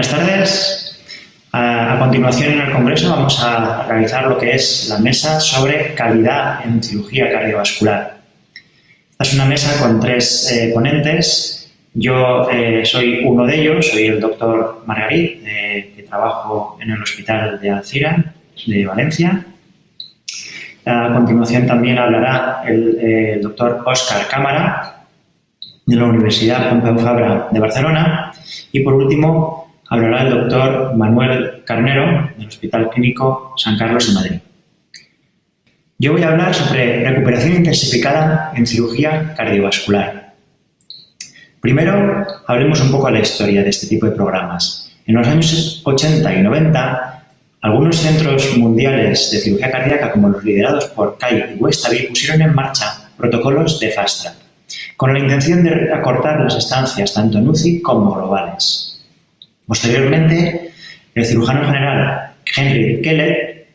Buenas tardes. A continuación, en el Congreso vamos a realizar lo que es la mesa sobre calidad en cirugía cardiovascular. Esta es una mesa con tres ponentes. Yo soy uno de ellos, soy el doctor Margarit, que trabajo en el Hospital de Alcira, de Valencia. A continuación también hablará el doctor Óscar Cámara, de la Universidad Pompeu Fabra de Barcelona. Y por último, hablará el doctor Manuel Carnero, del Hospital Clínico San Carlos de Madrid. Yo voy a hablar sobre recuperación intensificada en cirugía cardiovascular. Primero, hablemos un poco de la historia de este tipo de programas. En los años 80 y 90, algunos centros mundiales de cirugía cardíaca, como los liderados por Kay y Westaby, pusieron en marcha protocolos de Fast Track, con la intención de acortar las estancias tanto en UCI como globales. Posteriormente, el cirujano general Henry Keller,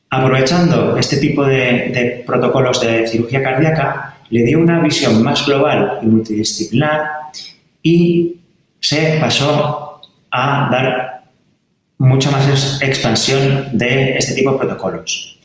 aprovechando este tipo de protocolos de cirugía cardíaca, le dio una visión más global y multidisciplinar y se pasó a dar mucha más expansión de este tipo de protocolos.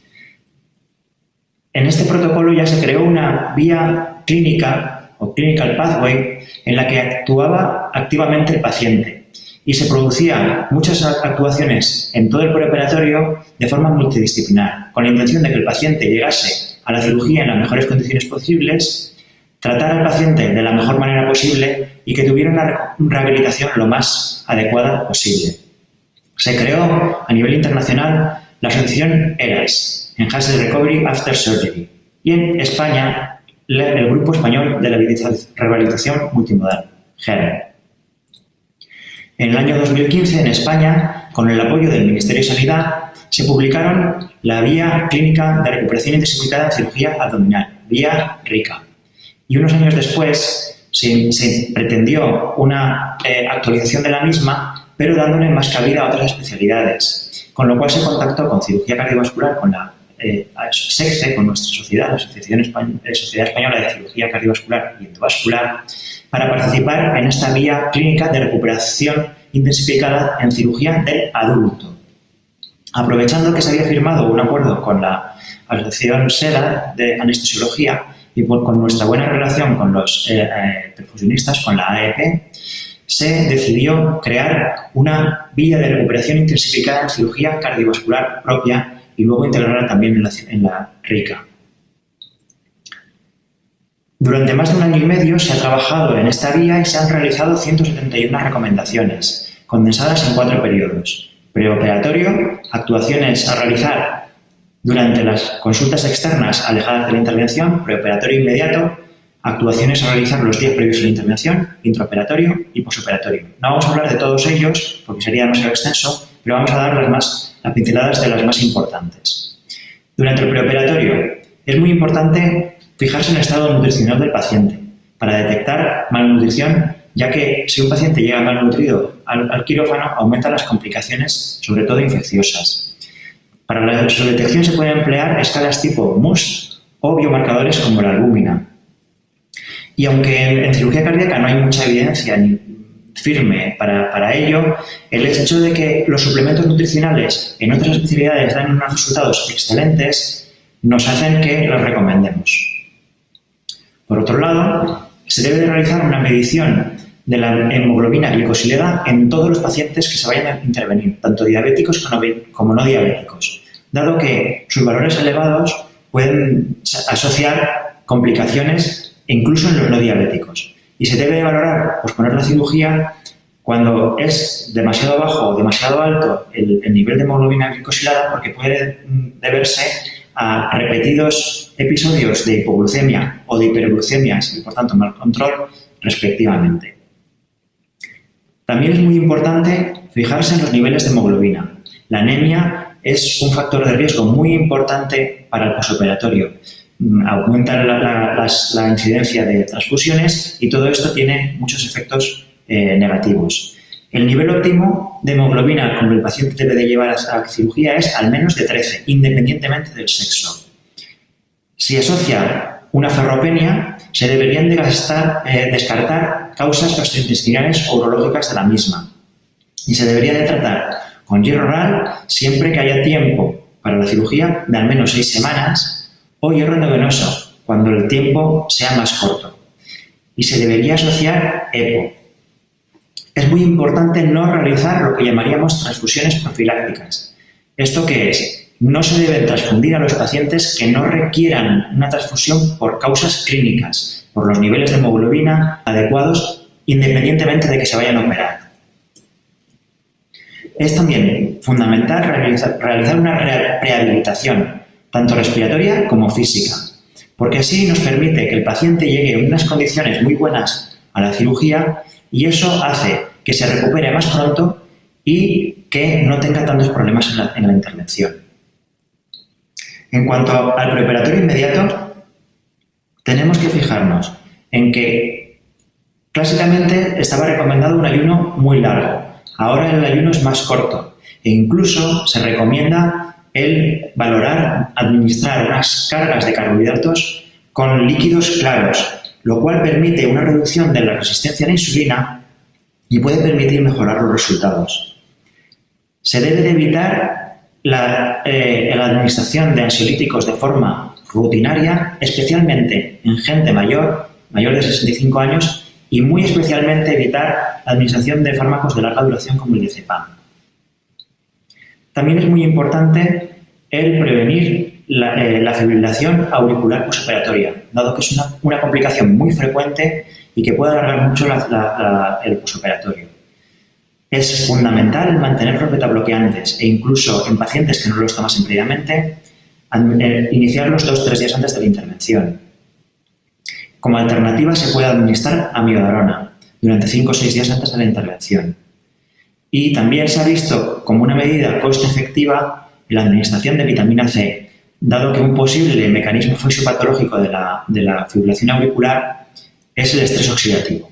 En este protocolo ya se creó una vía clínica o clinical pathway en la que actuaba activamente el paciente y se producían muchas actuaciones en todo el preoperatorio de forma multidisciplinar, con la intención de que el paciente llegase a la cirugía en las mejores condiciones posibles, tratar al paciente de la mejor manera posible y que tuviera una rehabilitación lo más adecuada posible. Se creó a nivel internacional la asociación ERAS, Enhanced Recovery After Surgery, y en España el Grupo Español de la Rehabilitación Multimodal, GERM. En el año 2015, en España, con el apoyo del Ministerio de Sanidad, se publicaron la Guía Clínica de Recuperación Intensificada en Cirugía Abdominal, Guía RICA. Y unos años después se pretendió una actualización de la misma, pero dándole más cabida a otras especialidades, con lo cual se contactó con cirugía cardiovascular, con la SECCE, con nuestra sociedad, la Sociedad Española de Cirugía Cardiovascular y Endovascular, para participar en esta vía clínica de recuperación intensificada en cirugía del adulto. Aprovechando que se había firmado un acuerdo con la Asociación SEDA de Anestesiología y con nuestra buena relación con los perfusionistas, con la AEP, se decidió crear una vía de recuperación intensificada en cirugía cardiovascular propia y luego integrarla también en la RICA. Durante más de un año y medio se ha trabajado en esta vía y se han realizado 171 recomendaciones, condensadas en 4 periodos: preoperatorio, actuaciones a realizar durante las consultas externas alejadas de la intervención, preoperatorio inmediato, actuaciones a realizar los días previos a la intervención, intraoperatorio y posoperatorio. No vamos a hablar de todos ellos porque sería demasiado extenso, pero vamos a dar las pinceladas de las más importantes. Durante el preoperatorio es muy importante fijarse en el estado nutricional del paciente para detectar malnutrición, ya que si un paciente llega malnutrido al quirófano, aumentan las complicaciones, sobre todo infecciosas. Para su detección se pueden emplear escalas tipo MUST o biomarcadores como la albúmina. Y aunque en cirugía cardíaca no hay mucha evidencia firme para ello, el hecho de que los suplementos nutricionales en otras especialidades dan unos resultados excelentes nos hacen que los recomendemos. Por otro lado, se debe de realizar una medición de la hemoglobina glicosilada en todos los pacientes que se vayan a intervenir, tanto diabéticos como no diabéticos, dado que sus valores elevados pueden asociar complicaciones incluso en los no diabéticos. Y se debe de valorar posponer la cirugía cuando es demasiado bajo o demasiado alto el nivel de hemoglobina glicosilada, porque puede deberse a repetidos episodios de hipoglucemia o de hiperglucemias y, por tanto, mal control, respectivamente. También es muy importante fijarse en los niveles de hemoglobina. La anemia es un factor de riesgo muy importante para el posoperatorio. Aumenta la incidencia de transfusiones y todo esto tiene muchos efectos negativos. El nivel óptimo de hemoglobina con el paciente debe de llevar a cirugía es al menos de 13, independientemente del sexo. Si asocia una ferropenia, se deberían descartar causas gastrointestinales o urológicas de la misma. y se debería de tratar con hierro oral siempre que haya tiempo para la cirugía de al menos 6 semanas o hierro endovenoso cuando el tiempo sea más corto. Y se debería asociar EPO. Es muy importante no realizar lo que llamaríamos transfusiones profilácticas. ¿Esto qué es? No se deben transfundir a los pacientes que no requieran una transfusión por causas clínicas, por los niveles de hemoglobina adecuados, independientemente de que se vayan a operar. Es también fundamental realizar una rehabilitación, tanto respiratoria como física, porque así nos permite que el paciente llegue en unas condiciones muy buenas a la cirugía y eso hace que se recupere más pronto y que no tenga tantos problemas en la intervención. En cuanto al preoperatorio inmediato, tenemos que fijarnos en que clásicamente estaba recomendado un ayuno muy largo. Ahora el ayuno es más corto e incluso se recomienda el valorar administrar unas cargas de carbohidratos con líquidos claros, lo cual permite una reducción de la resistencia a la insulina y puede permitir mejorar los resultados. Se debe de evitar la administración de ansiolíticos de forma rutinaria, especialmente en gente mayor de 65 años, y muy especialmente evitar la administración de fármacos de larga duración como el diazepam. También es muy importante el prevenir la fibrilación auricular posoperatoria, dado que es una complicación muy frecuente y que puede alargar mucho el posoperatorio. Es fundamental mantener los betabloqueantes e incluso en pacientes que no los tomasen previamente, iniciarlos 2-3 días antes de la intervención. Como alternativa se puede administrar amiodarona durante 5 o 6 días antes de la intervención. Y también se ha visto como una medida coste efectiva la administración de vitamina C, dado que un posible mecanismo fisiopatológico de la fibrilación auricular es el estrés oxidativo.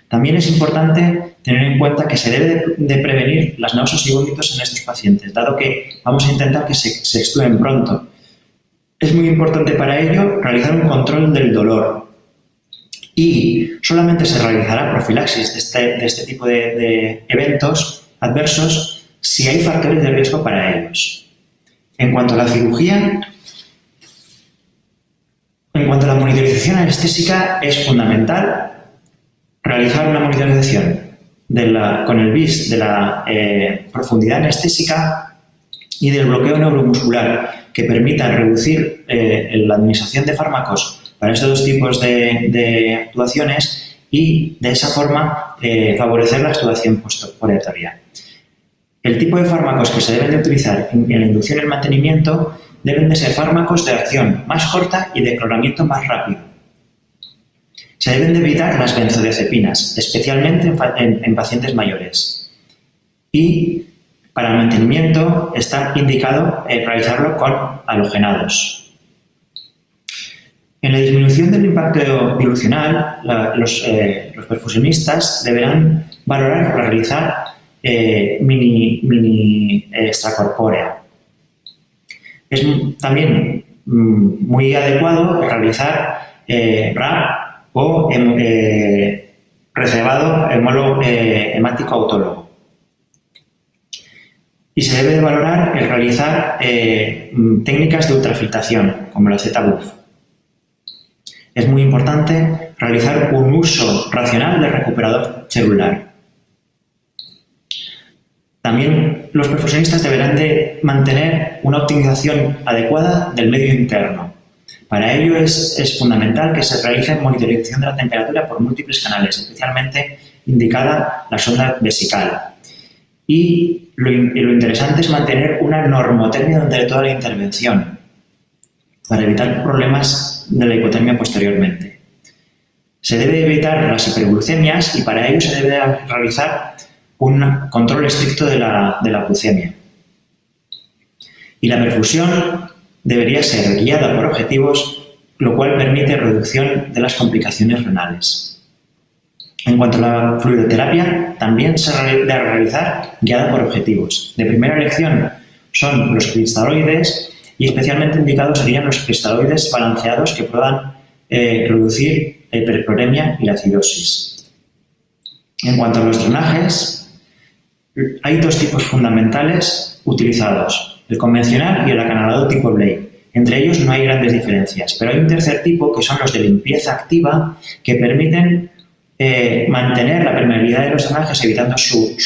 También es importante tener en cuenta que se debe de prevenir las náuseas y vómitos en estos pacientes, dado que vamos a intentar que se extúen pronto. Es muy importante para ello realizar un control del dolor y solamente se realizará profilaxis de este tipo de eventos adversos si hay factores de riesgo para ellos. En cuanto a la cirugía, en cuanto a la monitorización anestésica, es fundamental realizar una monitorización con el BIS de la profundidad anestésica y del bloqueo neuromuscular que permita reducir la administración de fármacos para estos dos tipos de actuaciones y de esa forma favorecer la actuación postoperatoria. El tipo de fármacos que se deben de utilizar en la inducción y el mantenimiento deben de ser fármacos de acción más corta y de clonamiento más rápido. Se deben de evitar las benzodiazepinas, especialmente en pacientes mayores. Y para el mantenimiento está indicado realizarlo con halogenados. En la disminución del impacto dilucional, los perfusionistas deberán valorar realizar mini extracorpórea. Es también muy adecuado realizar RAP o reservado hemático autólogo. Y se debe de valorar el realizar técnicas de ultrafiltración, como la Z-Buff. Es muy importante realizar un uso racional del recuperador celular. También los perfusionistas deberán de mantener una optimización adecuada del medio interno. Para ello es fundamental que se realice monitorización de la temperatura por múltiples canales, especialmente indicada la sonda vesical. Y lo interesante es mantener una normotermia durante toda la intervención para evitar problemas de la hipotermia posteriormente. Se debe evitar las hiperglucemias y para ello se debe realizar un control estricto de la glucemia. Y la perfusión debería ser guiada por objetivos, lo cual permite reducción de las complicaciones renales. En cuanto a la fluidoterapia, también se debe realizar guiada por objetivos. De primera elección son los cristaloides y especialmente indicados serían los cristaloides balanceados que puedan reducir la hipercloremia y la acidosis. En cuanto a los drenajes, Hay dos tipos fundamentales utilizados, el convencional y el acanalado tipo Blake. Entre ellos no hay grandes diferencias, pero hay un tercer tipo que son los de limpieza activa que permiten mantener la permeabilidad de los drenajes evitando su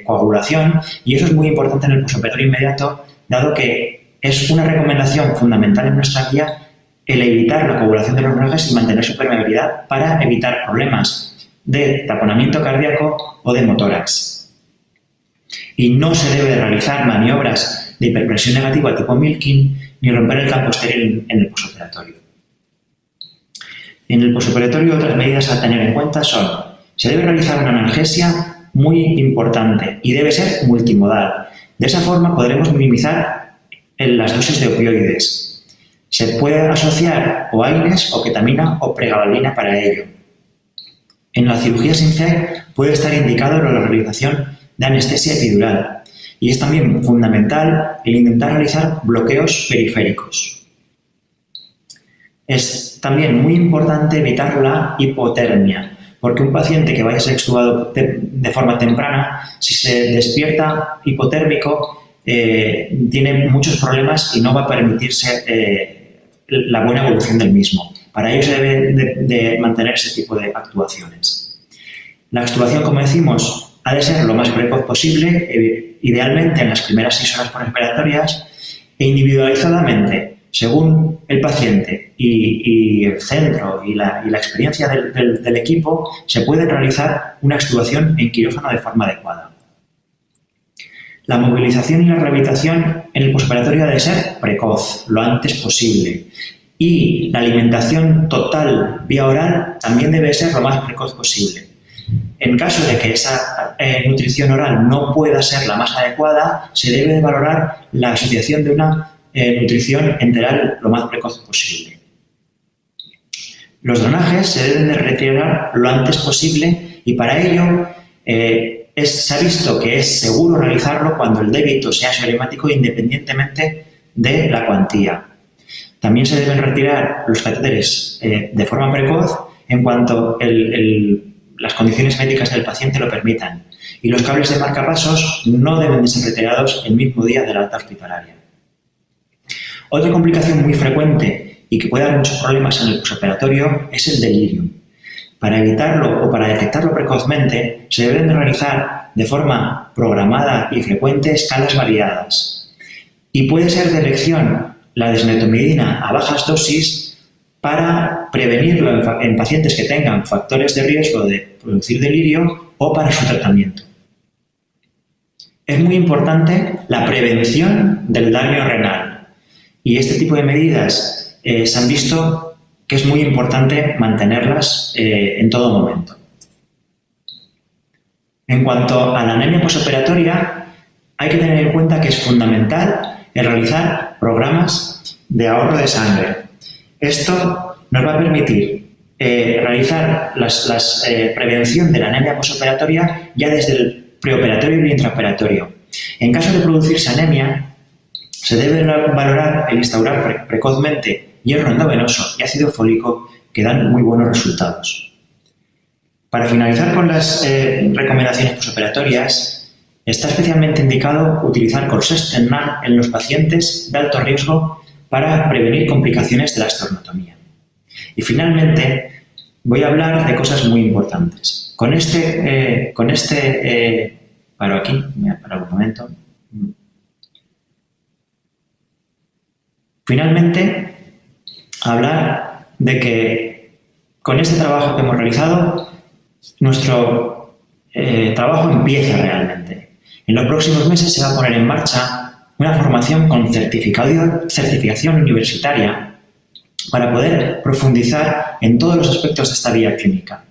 coagulación, y eso es muy importante en el postoperatorio inmediato, dado que es una recomendación fundamental en nuestra guía el evitar la coagulación de los drenajes y mantener su permeabilidad para evitar problemas de taponamiento cardíaco o de hemotórax. Y no se debe realizar maniobras de hiperpresión negativa tipo Milking ni romper el campo estéril en el postoperatorio. En el postoperatorio, otras medidas a tener en cuenta son: se debe realizar una analgesia muy importante y debe ser multimodal. De esa forma podremos minimizar las dosis de opioides. Se puede asociar o AINES o ketamina o pregabalina para ello. En la cirugía SYNFEC puede estar indicado la realización de anestesia epidural y es también fundamental el intentar realizar bloqueos periféricos. Es también muy importante evitar la hipotermia, porque un paciente que vaya a ser extubado de forma temprana, si se despierta hipotérmico, tiene muchos problemas y no va a permitirse la buena evolución del mismo. Para ello se debe de mantener ese tipo de actuaciones. La extubación, como decimos, ha de ser lo más precoz posible, idealmente en las primeras 6 horas postoperatorias, e individualizadamente, según el paciente y el centro y la experiencia del equipo, se puede realizar una extubación en quirófano de forma adecuada. La movilización y la rehabilitación en el postoperatorio ha de ser precoz, lo antes posible. Y la alimentación total vía oral también debe ser lo más precoz posible. En caso de que esa nutrición oral no pueda ser la más adecuada, se debe valorar la asociación de una nutrición enteral lo más precoz posible. Los drenajes se deben de retirar lo antes posible y para ello se ha visto que es seguro realizarlo cuando el débito sea asioremático independientemente de la cuantía. También se deben retirar los catéteres de forma precoz en cuanto las condiciones médicas del paciente lo permitan, y los cables de marcapasos no deben de ser retirados el mismo día de la alta hospitalaria. Otra complicación muy frecuente y que puede dar muchos problemas en el postoperatorio es el delirium. Para evitarlo o para detectarlo precozmente, se deben de realizar de forma programada y frecuente escalas variadas. Y puede ser de elección la desmetomidina a bajas dosis para prevenirlo en pacientes que tengan factores de riesgo de producir delirio o para su tratamiento. Es muy importante la prevención del daño renal y este tipo de medidas se han visto que es muy importante mantenerlas en todo momento. En cuanto a la anemia postoperatoria, hay que tener en cuenta que es fundamental el realizar programas de ahorro de sangre. Esto nos va a permitir realizar la prevención de la anemia postoperatoria ya desde el preoperatorio y el intraoperatorio. En caso de producirse anemia, se debe valorar el instaurar precozmente hierro endovenoso y ácido fólico, que dan muy buenos resultados. Para finalizar con las recomendaciones postoperatorias, está especialmente indicado utilizar corsé external en los pacientes de alto riesgo para prevenir complicaciones de la esternotomía. Y finalmente, voy a hablar de cosas muy importantes. Paro aquí, para un momento. Finalmente, hablar de que con este trabajo que hemos realizado, nuestro trabajo empieza realmente. En los próximos meses se va a poner en marcha una formación con certificación universitaria para poder profundizar en todos los aspectos de esta vía clínica.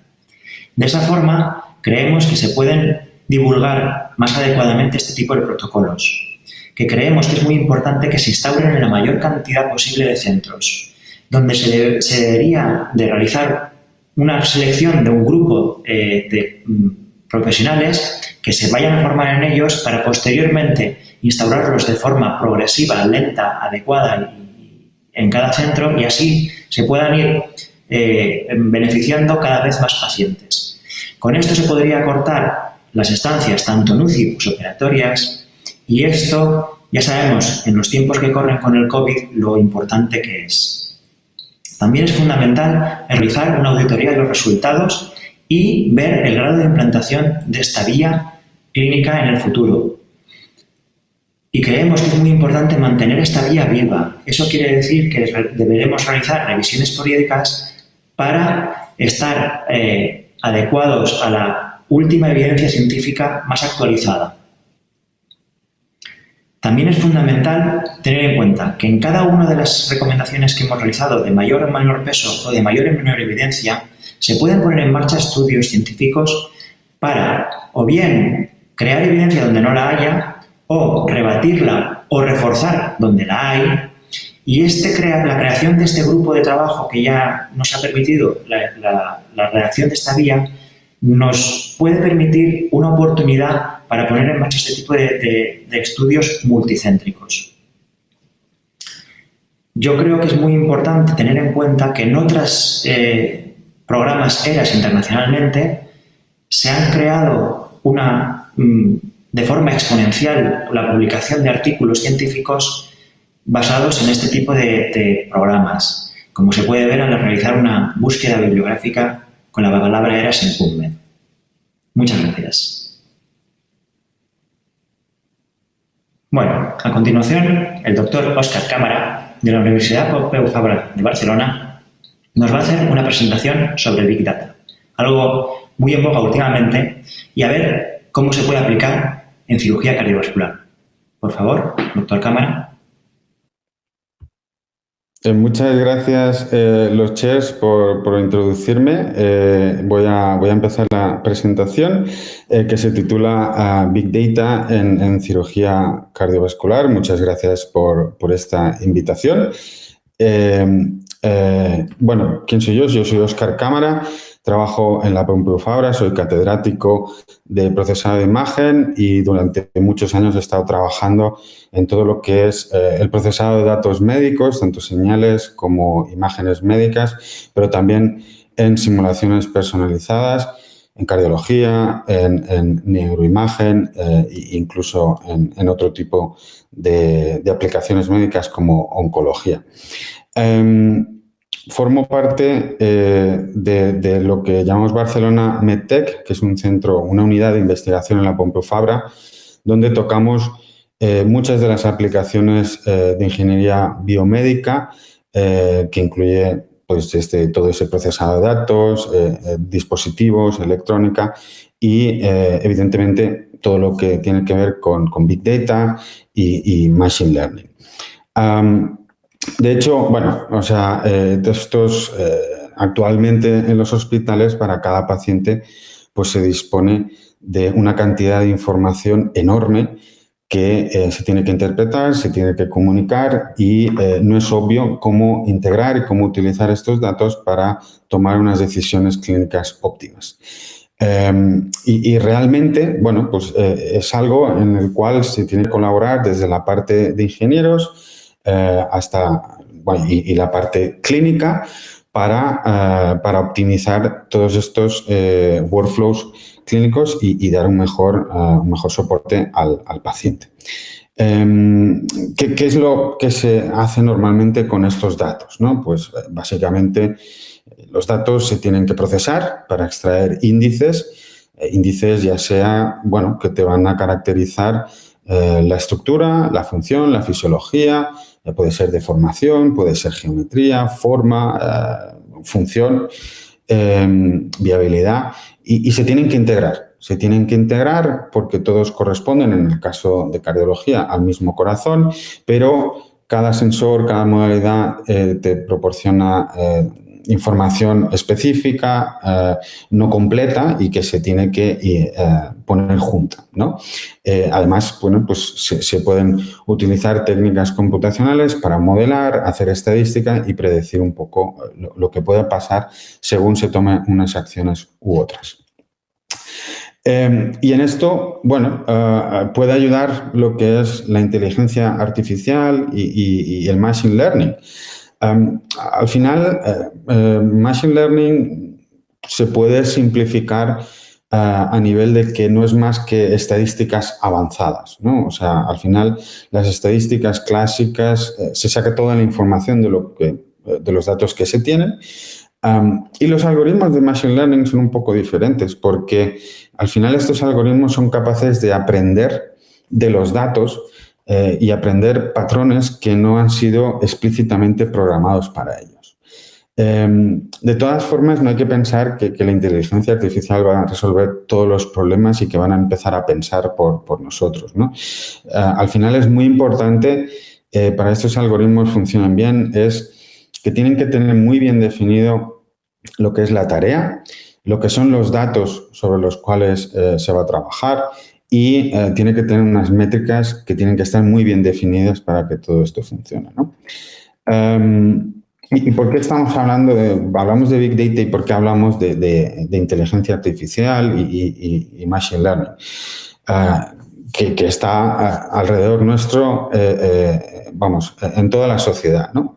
De esa forma, creemos que se pueden divulgar más adecuadamente este tipo de protocolos, que creemos que es muy importante que se instauren en la mayor cantidad posible de centros, donde se debería de realizar una selección de un grupo de profesionales que se vayan a formar en ellos para posteriormente instaurarlos de forma progresiva, lenta, adecuada en cada centro, y así se puedan ir beneficiando cada vez más pacientes. Con esto se podría acortar las estancias, tanto en UCI operatorias, y esto ya sabemos en los tiempos que corren con el COVID lo importante que es. También es fundamental realizar una auditoría de los resultados y ver el grado de implantación de esta vía clínica en el futuro. Y creemos que es muy importante mantener esta vía viva. Eso quiere decir que deberemos realizar revisiones periódicas para estar adecuados a la última evidencia científica más actualizada. También es fundamental tener en cuenta que en cada una de las recomendaciones que hemos realizado de mayor o menor peso o de mayor o menor evidencia, se pueden poner en marcha estudios científicos para o bien crear evidencia donde no la haya, o rebatirla o reforzar donde la hay, y la creación de este grupo de trabajo que ya nos ha permitido la redacción de esta vía nos puede permitir una oportunidad para poner en marcha este tipo de estudios multicéntricos. Yo creo que es muy importante tener en cuenta que en otros programas ERAS internacionalmente se han creado de forma exponencial la publicación de artículos científicos basados en este tipo de programas, como se puede ver al realizar una búsqueda bibliográfica con la palabra ERAS en PubMed. Muchas gracias. Bueno, a continuación, el doctor Óscar Cámara, de la Universidad Pompeu Fabra de Barcelona, nos va a hacer una presentación sobre Big Data, algo muy en boga últimamente, y a ver cómo se puede aplicar en cirugía cardiovascular. Por favor, doctor Cámara. Muchas gracias, los chairs, por introducirme. Voy a empezar la presentación que se titula Big Data en cirugía cardiovascular. Muchas gracias por esta invitación. Bueno, ¿quién soy yo? Yo soy Óscar Cámara. Trabajo en la Pompeu Fabra, soy catedrático de procesado de imagen y durante muchos años he estado trabajando en todo lo que es el procesado de datos médicos, tanto señales como imágenes médicas, pero también en simulaciones personalizadas, en cardiología, en neuroimagen e incluso en otro tipo de aplicaciones médicas como oncología. Formo parte de lo que llamamos Barcelona MedTech, que es un centro, una unidad de investigación en la Pompeu Fabra, donde tocamos muchas de las aplicaciones de ingeniería biomédica, que incluye pues, todo ese procesado de datos, dispositivos, electrónica y, evidentemente, todo lo que tiene que ver con Big Data y Machine Learning. De hecho, bueno, o sea, actualmente en los hospitales para cada paciente pues se dispone de una cantidad de información enorme que se tiene que interpretar, se tiene que comunicar y no es obvio cómo integrar y cómo utilizar estos datos para tomar unas decisiones clínicas óptimas. Y realmente, bueno, pues es algo en el cual se tiene que colaborar desde la parte de ingenieros hasta bueno, y la parte clínica para optimizar todos estos workflows clínicos y dar un mejor soporte al paciente. ¿Qué es lo que se hace normalmente con estos datos, ¿no? Pues básicamente los datos se tienen que procesar para extraer índices ya sea, bueno, que te van a caracterizar la estructura, la función, la fisiología, puede ser deformación, puede ser geometría, forma, función, viabilidad y se tienen que integrar. Se tienen que integrar porque todos corresponden, en el caso de cardiología, al mismo corazón, pero cada sensor, cada modalidad te proporciona información específica, no completa y que se tiene que poner junta, ¿no? Además, bueno, pues se pueden utilizar técnicas computacionales para modelar, hacer estadística y predecir un poco lo que pueda pasar según se tomen unas acciones u otras. Y en esto, bueno, puede ayudar lo que es la inteligencia artificial y el machine learning. Al final, machine learning se puede simplificar a nivel de que no es más que estadísticas avanzadas, ¿no? O sea, al final las estadísticas clásicas se saca toda la información de los datos que se tienen. Y los algoritmos de Machine Learning son un poco diferentes porque al final estos algoritmos son capaces de aprender de los datos y aprender patrones que no han sido explícitamente programados para ellos. De todas formas, no hay que pensar que la inteligencia artificial va a resolver todos los problemas y que van a empezar a pensar por nosotros, ¿no? Al final es muy importante, para estos algoritmos funcionen bien, es que tienen que tener muy bien definido lo que es la tarea, lo que son los datos sobre los cuales se va a trabajar y tiene que tener unas métricas que tienen que estar muy bien definidas para que todo esto funcione, ¿no? ¿Y por qué estamos hablamos de Big Data y por qué hablamos de inteligencia artificial y Machine Learning? Que está alrededor nuestro, en toda la sociedad, ¿no?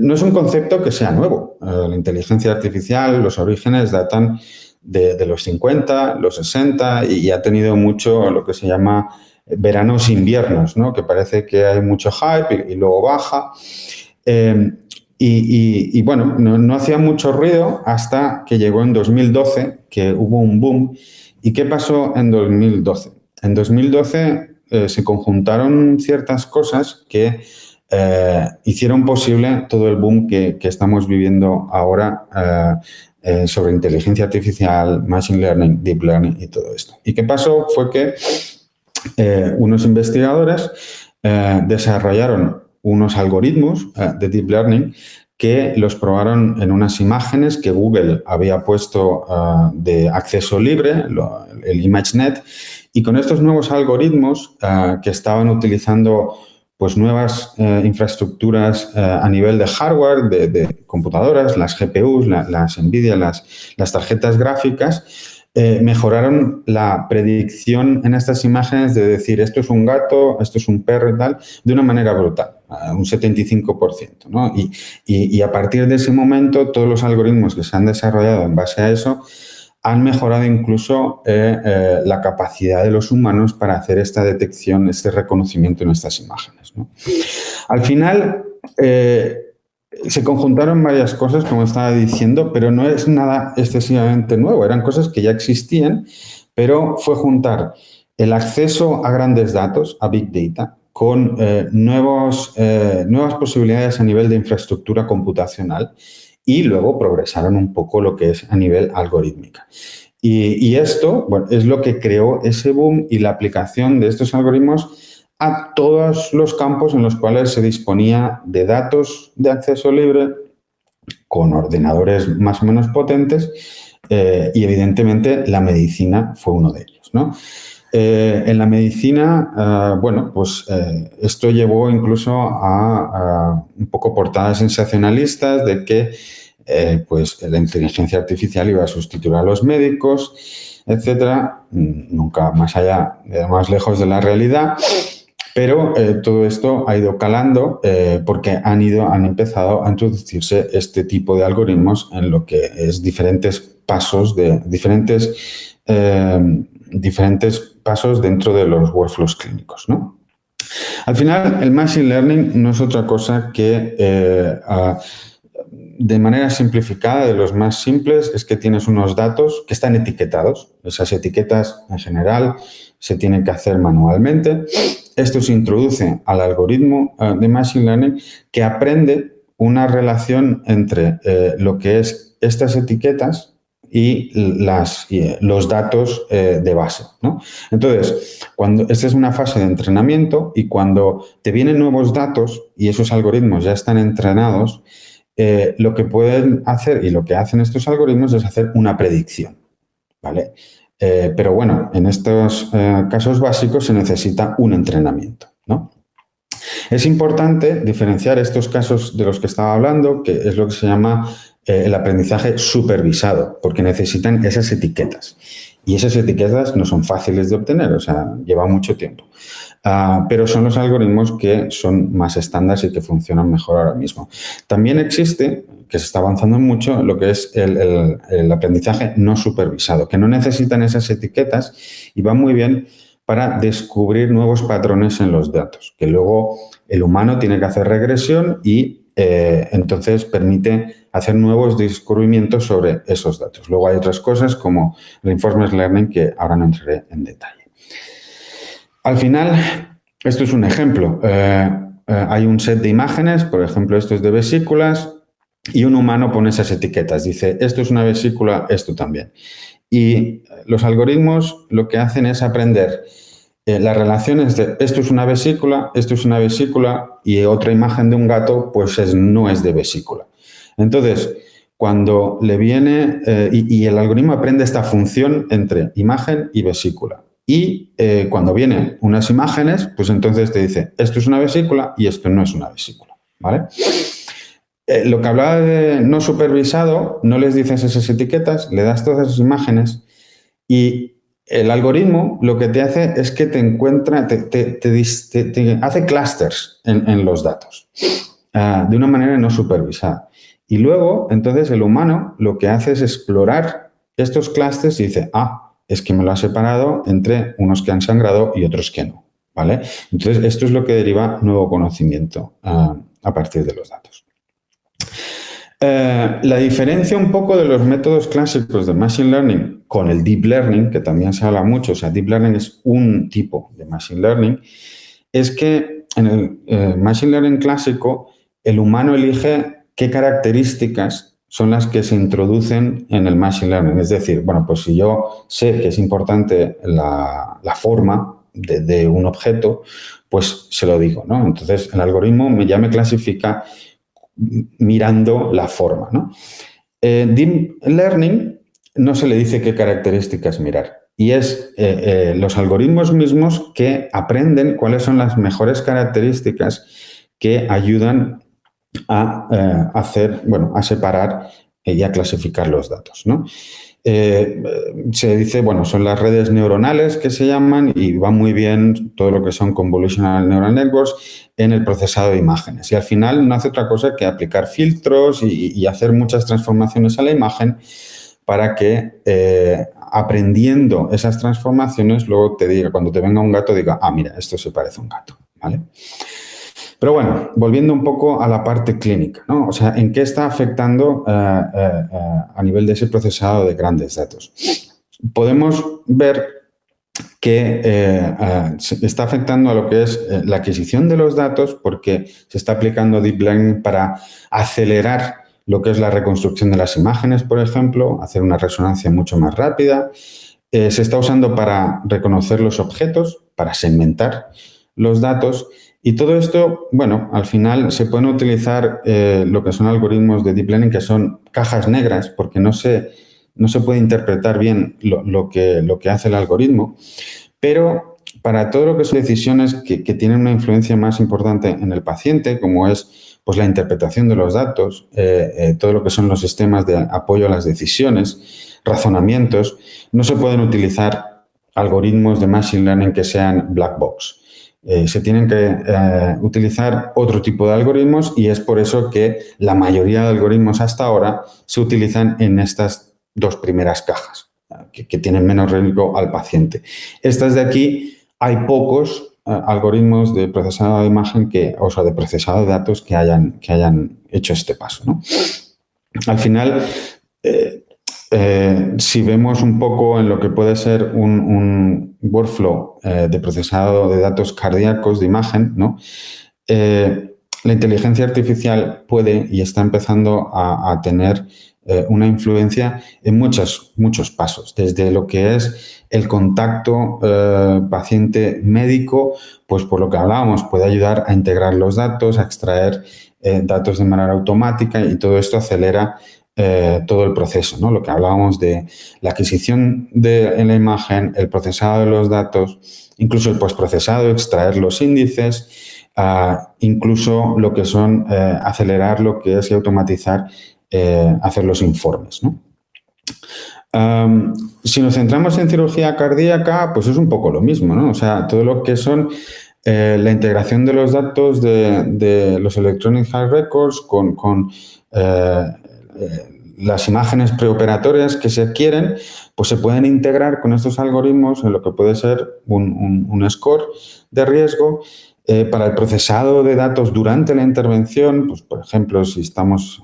No es un concepto que sea nuevo. La inteligencia artificial, los orígenes datan de los 50, los 60 y ha tenido mucho lo que se llama veranos inviernos, ¿no? Que parece que hay mucho hype y luego baja. Bueno, no hacía mucho ruido hasta que llegó en 2012, que hubo un boom. ¿Y qué pasó en 2012? En 2012 se conjuntaron ciertas cosas que hicieron posible todo el boom que estamos viviendo ahora sobre inteligencia artificial, machine learning, deep learning y todo esto. ¿Y qué pasó? Fue que unos investigadores desarrollaron unos algoritmos de deep learning que los probaron en unas imágenes que Google había puesto de acceso libre, el ImageNet, y con estos nuevos algoritmos que estaban utilizando pues nuevas infraestructuras a nivel de hardware, de computadoras, las GPUs, las NVIDIA, las tarjetas gráficas, mejoraron la predicción en estas imágenes de decir esto es un gato, esto es un perro y tal, de una manera brutal, un 75%, ¿no? Y a partir de ese momento, todos los algoritmos que se han desarrollado en base a eso han mejorado incluso la capacidad de los humanos para hacer esta detección, este reconocimiento en estas imágenes, ¿no? Al final, se conjuntaron varias cosas, como estaba diciendo, pero no es nada excesivamente nuevo. Eran cosas que ya existían, pero fue juntar el acceso a grandes datos, a Big Data, con nuevas posibilidades a nivel de infraestructura computacional y luego progresaron un poco lo que es a nivel algorítmica. Y esto, bueno, es lo que creó ese boom y la aplicación de estos algoritmos a todos los campos en los cuales se disponía de datos de acceso libre con ordenadores más o menos potentes y evidentemente la medicina fue uno de ellos, ¿no? En la medicina, esto llevó incluso a un poco portadas sensacionalistas de que la inteligencia artificial iba a sustituir a los médicos, etcétera, nunca más lejos de la realidad. Pero todo esto ha ido calando porque han empezado a introducirse este tipo de algoritmos en lo que es diferentes pasos dentro de los workflows clínicos, ¿no? Al final, el machine learning no es otra cosa que, de manera simplificada, de los más simples, es que tienes unos datos que están etiquetados. Esas etiquetas, en general, se tienen que hacer manualmente. Esto se introduce al algoritmo de Machine Learning que aprende una relación entre lo que es estas etiquetas y los datos de base, ¿no? Entonces, esta es una fase de entrenamiento y cuando te vienen nuevos datos y esos algoritmos ya están entrenados, lo que pueden hacer y lo que hacen estos algoritmos es hacer una predicción, ¿vale? Pero bueno, en estos casos básicos se necesita un entrenamiento, ¿no? Es importante diferenciar estos casos de los que estaba hablando, que es lo que se llama el aprendizaje supervisado, porque necesitan esas etiquetas. Y esas etiquetas no son fáciles de obtener, o sea, lleva mucho tiempo. Pero son los algoritmos que son más estándares y que funcionan mejor ahora mismo. También existe, que se está avanzando mucho, lo que es el aprendizaje no supervisado, que no necesitan esas etiquetas y va muy bien para descubrir nuevos patrones en los datos, que luego el humano tiene que hacer regresión y entonces permite hacer nuevos descubrimientos sobre esos datos. Luego hay otras cosas como Reinforcement Learning que ahora no entraré en detalle. Al final, esto es un ejemplo. Hay un set de imágenes, por ejemplo, esto es de vesículas, y un humano pone esas etiquetas. Dice, esto es una vesícula, esto también. Y los algoritmos lo que hacen es aprender las relaciones de esto es una vesícula y otra imagen de un gato, pues no es de vesícula. Entonces, cuando le viene, y el algoritmo aprende esta función entre imagen y vesícula. Y cuando vienen unas imágenes, pues entonces te dice, esto es una vesícula y esto no es una vesícula, ¿vale? Lo que hablaba de no supervisado, no les dices esas etiquetas, le das todas esas imágenes y el algoritmo lo que te hace es que te encuentra, te hace clusters en los datos de una manera no supervisada. Y luego, entonces, el humano lo que hace es explorar estos clusters y dice, es que me lo ha separado entre unos que han sangrado y otros que no, ¿vale? Entonces, esto es lo que deriva nuevo conocimiento a partir de los datos. La diferencia un poco de los métodos clásicos de Machine Learning con el Deep Learning, que también se habla mucho, o sea, Deep Learning es un tipo de Machine Learning, es que en el Machine Learning clásico el humano elige qué características son las que se introducen en el Machine Learning. Es decir, bueno, pues si yo sé que es importante la forma de un objeto, pues se lo digo, ¿no? Entonces, el algoritmo ya me clasifica mirando la forma, ¿no? Deep Learning no se le dice qué características mirar y es los algoritmos mismos que aprenden cuáles son las mejores características que ayudan a a separar y a clasificar los datos, ¿no? Se dice, bueno, son las redes neuronales que se llaman y va muy bien todo lo que son Convolutional Neural Networks en el procesado de imágenes. Y al final no hace otra cosa que aplicar filtros y hacer muchas transformaciones a la imagen para que aprendiendo esas transformaciones luego te diga, cuando te venga un gato, diga, mira, esto se parece a un gato, ¿vale? Pero bueno, volviendo un poco a la parte clínica, ¿no? O sea, ¿en qué está afectando a nivel de ese procesado de grandes datos? Podemos ver que está afectando a lo que es la adquisición de los datos porque se está aplicando Deep Learning para acelerar lo que es la reconstrucción de las imágenes, por ejemplo, hacer una resonancia mucho más rápida. Se está usando para reconocer los objetos, para segmentar los datos. Y todo esto, bueno, al final se pueden utilizar lo que son algoritmos de Deep Learning que son cajas negras porque no se puede interpretar bien lo que hace el algoritmo, pero para todo lo que son decisiones que tienen una influencia más importante en el paciente, como es pues, la interpretación de los datos, todo lo que son los sistemas de apoyo a las decisiones, razonamientos, no se pueden utilizar algoritmos de Machine Learning que sean black box. Se tienen que utilizar otro tipo de algoritmos y es por eso que la mayoría de algoritmos hasta ahora se utilizan en estas dos primeras cajas, que tienen menos riesgo al paciente. Estas de aquí, hay pocos algoritmos de procesado de imagen de procesado de datos que hayan hecho este paso, ¿no? Al final, si vemos un poco en lo que puede ser un workflow de procesado de datos cardíacos de imagen, ¿no? La inteligencia artificial puede y está empezando a tener una influencia en muchos pasos, desde lo que es el contacto paciente-médico, pues por lo que hablábamos, puede ayudar a integrar los datos, a extraer datos de manera automática y todo esto acelera todo el proceso, ¿no? Lo que hablábamos de la adquisición en la imagen, el procesado de los datos, incluso el postprocesado, extraer los índices, incluso lo que son acelerar lo que es y automatizar, hacer los informes, ¿no? Si nos centramos en cirugía cardíaca, pues es un poco lo mismo, ¿no? O sea, todo lo que son la integración de los datos de los Electronic Health Records con las imágenes preoperatorias que se adquieren, pues se pueden integrar con estos algoritmos en lo que puede ser un score de riesgo para el procesado de datos durante la intervención, pues por ejemplo, si estamos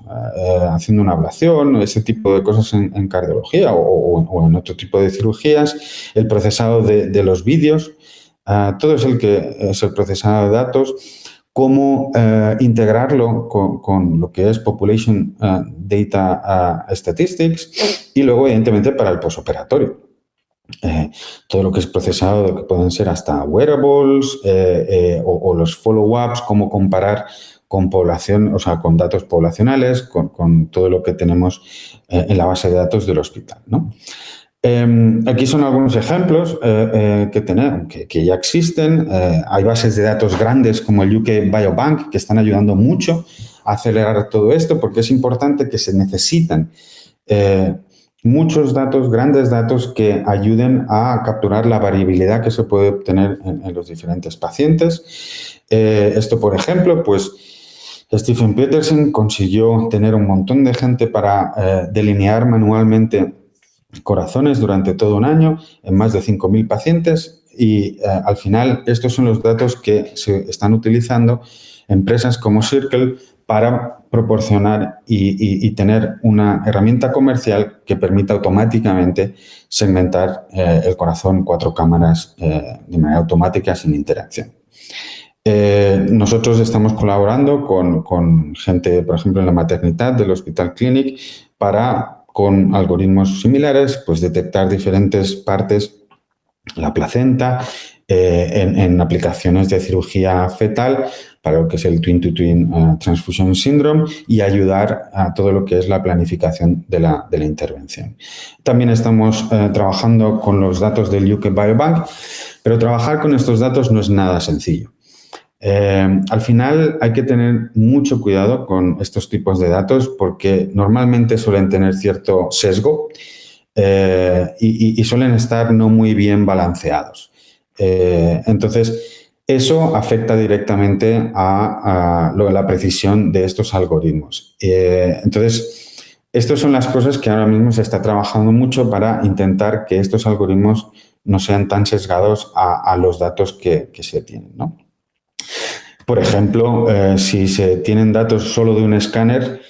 haciendo una ablación o ese tipo de cosas en cardiología o en otro tipo de cirugías, el procesado de los vídeos, todo es el procesado de datos, cómo integrarlo con lo que es Population Data Statistics y luego, evidentemente, para el posoperatorio. Todo lo que es procesado, que pueden ser hasta wearables o los follow-ups, cómo comparar con población, o sea, con datos poblacionales, con todo lo que tenemos en la base de datos del hospital, ¿no? Aquí son algunos ejemplos que ya existen. Hay bases de datos grandes como el UK Biobank que están ayudando mucho a acelerar todo esto porque es importante que se necesitan muchos datos, grandes datos que ayuden a capturar la variabilidad que se puede obtener en los diferentes pacientes. Esto, por ejemplo, pues Stephen Peterson consiguió tener un montón de gente para delinear manualmente corazones durante todo un año en más de 5.000 pacientes y al final estos son los datos que se están utilizando empresas como Circle para proporcionar y tener una herramienta comercial que permita automáticamente segmentar el corazón 4 cámaras de manera automática sin interacción. Nosotros estamos colaborando con gente, por ejemplo, en la maternidad del Hospital Clínic para, con algoritmos similares, pues detectar diferentes partes, la placenta, en aplicaciones de cirugía fetal para lo que es el Twin-to-Twin Transfusion Syndrome y ayudar a todo lo que es la planificación de la intervención. También estamos trabajando con los datos del UK Biobank, pero trabajar con estos datos no es nada sencillo. Al final hay que tener mucho cuidado con estos tipos de datos porque normalmente suelen tener cierto sesgo y suelen estar no muy bien balanceados. Entonces, eso afecta directamente a la precisión de estos algoritmos. Entonces, estas son las cosas que ahora mismo se está trabajando mucho para intentar que estos algoritmos no sean tan sesgados a los datos que se tienen, ¿no? Por ejemplo, si se tienen datos solo de un escáner,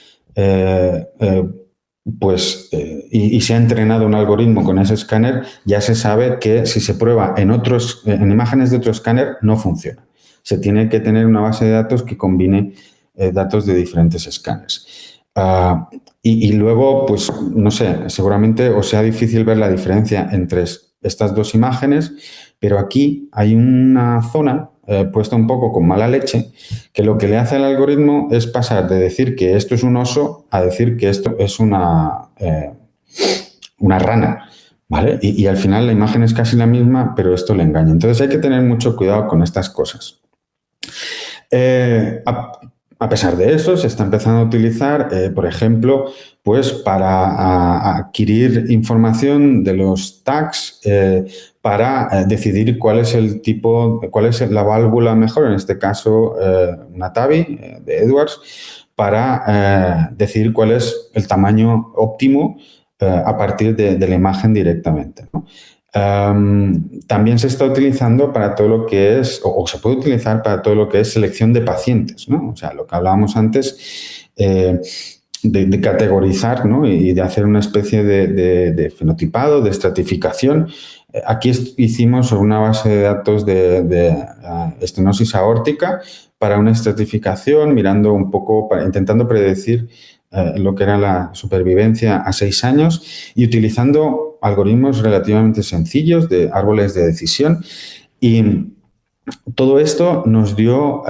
y se ha entrenado un algoritmo con ese escáner, ya se sabe que si se prueba en imágenes de otro escáner, no funciona. Se tiene que tener una base de datos que combine datos de diferentes escáneres. Y luego, pues, no sé, seguramente os sea difícil ver la diferencia entre estas dos imágenes, pero aquí hay una zona puesta un poco con mala leche, que lo que le hace al algoritmo es pasar de decir que esto es un oso a decir que esto es una rana, ¿vale? Y al final la imagen es casi la misma, pero esto le engaña. Entonces hay que tener mucho cuidado con estas cosas. A pesar de eso, se está empezando a utilizar, por ejemplo, pues para adquirir información de los tags para decidir cuál es el tipo, cuál es la válvula mejor, en este caso una TAVI de Edwards, para decidir cuál es el tamaño óptimo a partir de la imagen directamente, ¿no? También se está utilizando para todo lo que es, o se puede utilizar para todo lo que es selección de pacientes, ¿no? O sea, lo que hablábamos antes de categorizar, ¿no? Y de hacer una especie de fenotipado, de estratificación. Aquí hicimos sobre una base de datos de estenosis aórtica para una estratificación, mirando un poco, intentando predecir lo que era la supervivencia a 6 años y utilizando algoritmos relativamente sencillos de árboles de decisión. Y todo esto nos dio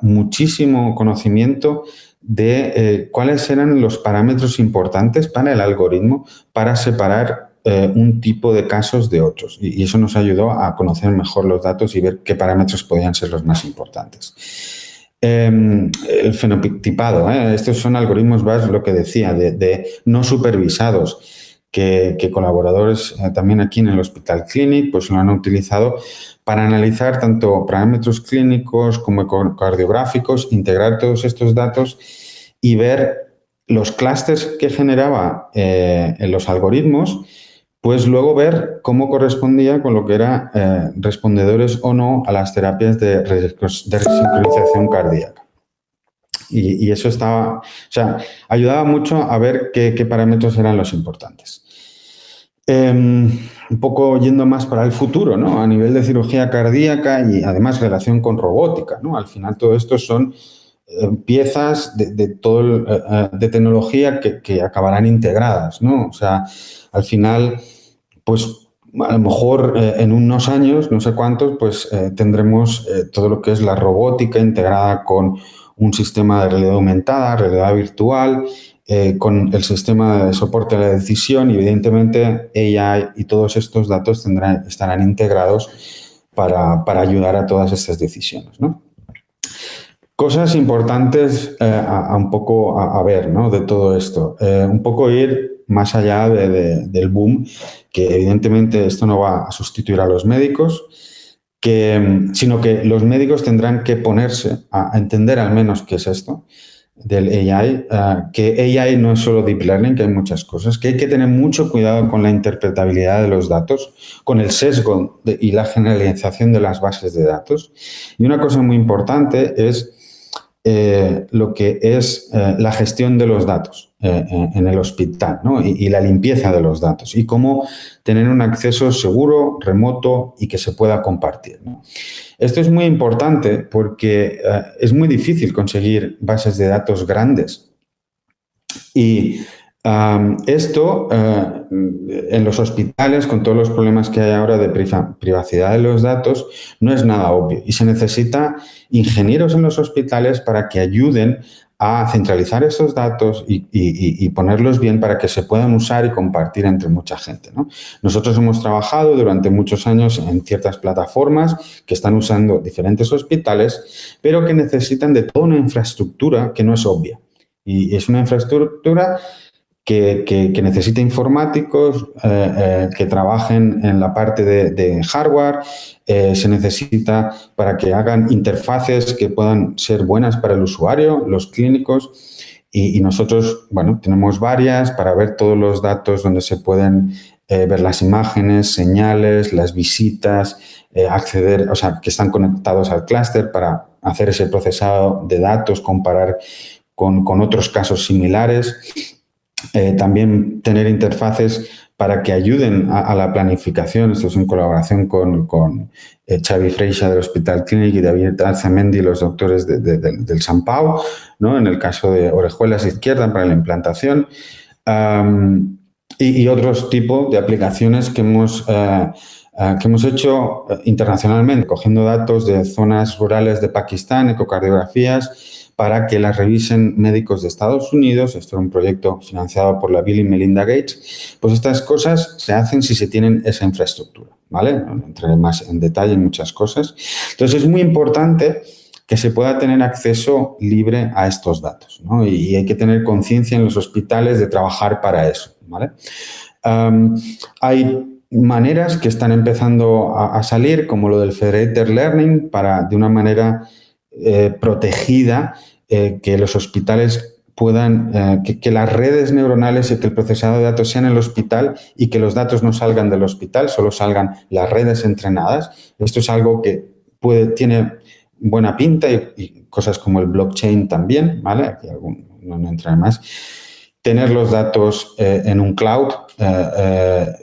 muchísimo conocimiento de cuáles eran los parámetros importantes para el algoritmo para separar un tipo de casos de otros. Y eso nos ayudó a conocer mejor los datos y ver qué parámetros podían ser los más importantes. El fenotipado, estos son algoritmos básicos, lo que decía, de no supervisados, que colaboradores también aquí en el Hospital Clínic pues lo han utilizado para analizar tanto parámetros clínicos como ecocardiográficos, integrar todos estos datos y ver los clústeres que generaba en los algoritmos, pues luego ver cómo correspondía con lo que eran respondedores o no a las terapias de resincronización cardíaca. Y eso estaba, o sea, ayudaba mucho a ver qué parámetros eran los importantes. Un poco yendo más para el futuro, ¿no? A nivel de cirugía cardíaca y además relación con robótica, ¿no? Al final todo esto son piezas de tecnología que acabarán integradas, ¿no? O sea, al final, pues a lo mejor en unos años, no sé cuántos, pues tendremos todo lo que es la robótica integrada con un sistema de realidad aumentada, realidad virtual, con el sistema de soporte a la decisión y evidentemente AI y todos estos datos estarán integrados para ayudar a todas estas decisiones, ¿no? Cosas importantes un poco a ver, ¿no? De todo esto. Un poco ir más allá del boom, que evidentemente esto no va a sustituir a los médicos, sino que los médicos tendrán que ponerse a entender al menos qué es esto del AI, que AI no es solo deep learning, que hay muchas cosas, que hay que tener mucho cuidado con la interpretabilidad de los datos, con el sesgo y la generalización de las bases de datos. Y una cosa muy importante es lo que es la gestión de los datos en el hospital, ¿no? Y la limpieza de los datos y cómo tener un acceso seguro, remoto y que se pueda compartir, ¿no? Esto es muy importante porque es muy difícil conseguir bases de datos grandes y esto en los hospitales, con todos los problemas que hay ahora de privacidad de los datos, no es nada obvio y se necesita ingenieros en los hospitales para que ayuden a centralizar estos datos y ponerlos bien para que se puedan usar y compartir entre mucha gente, ¿no? Nosotros hemos trabajado durante muchos años en ciertas plataformas que están usando diferentes hospitales, pero que necesitan de toda una infraestructura que no es obvia. Y es una infraestructura que necesita informáticos que trabajen en la parte de hardware, se necesita para que hagan interfaces que puedan ser buenas para el usuario, los clínicos, y nosotros, bueno, tenemos varias para ver todos los datos donde se pueden ver las imágenes, señales, las visitas, acceder, o sea, que están conectados al clúster para hacer ese procesado de datos, comparar con otros casos similares. También tener interfaces para que ayuden a la planificación. Esto es en colaboración con Xavi Freixa del Hospital Clínic y David Alzamendi, los doctores del Sant Pau, ¿no? En el caso de orejuelas izquierda para la implantación. Y otros tipos de aplicaciones que hemos hecho internacionalmente, cogiendo datos de zonas rurales de Pakistán, ecocardiografías, para que las revisen médicos de Estados Unidos. Esto es un proyecto financiado por la Bill y Melinda Gates. Pues estas cosas se hacen si se tienen esa infraestructura, ¿vale? No entraré más en detalle en muchas cosas. Entonces, es muy importante que se pueda tener acceso libre a estos datos, ¿no? Y hay que tener conciencia en los hospitales de trabajar para eso, ¿vale? Hay maneras que están empezando a salir, como lo del Federated Learning, para de una manera protegida, que los hospitales puedan, que las redes neuronales y que el procesado de datos sean en el hospital y que los datos no salgan del hospital, solo salgan las redes entrenadas. Esto es algo que tiene buena pinta y cosas como el blockchain también, ¿vale? Aquí no entraré más. Tener los datos en un cloud,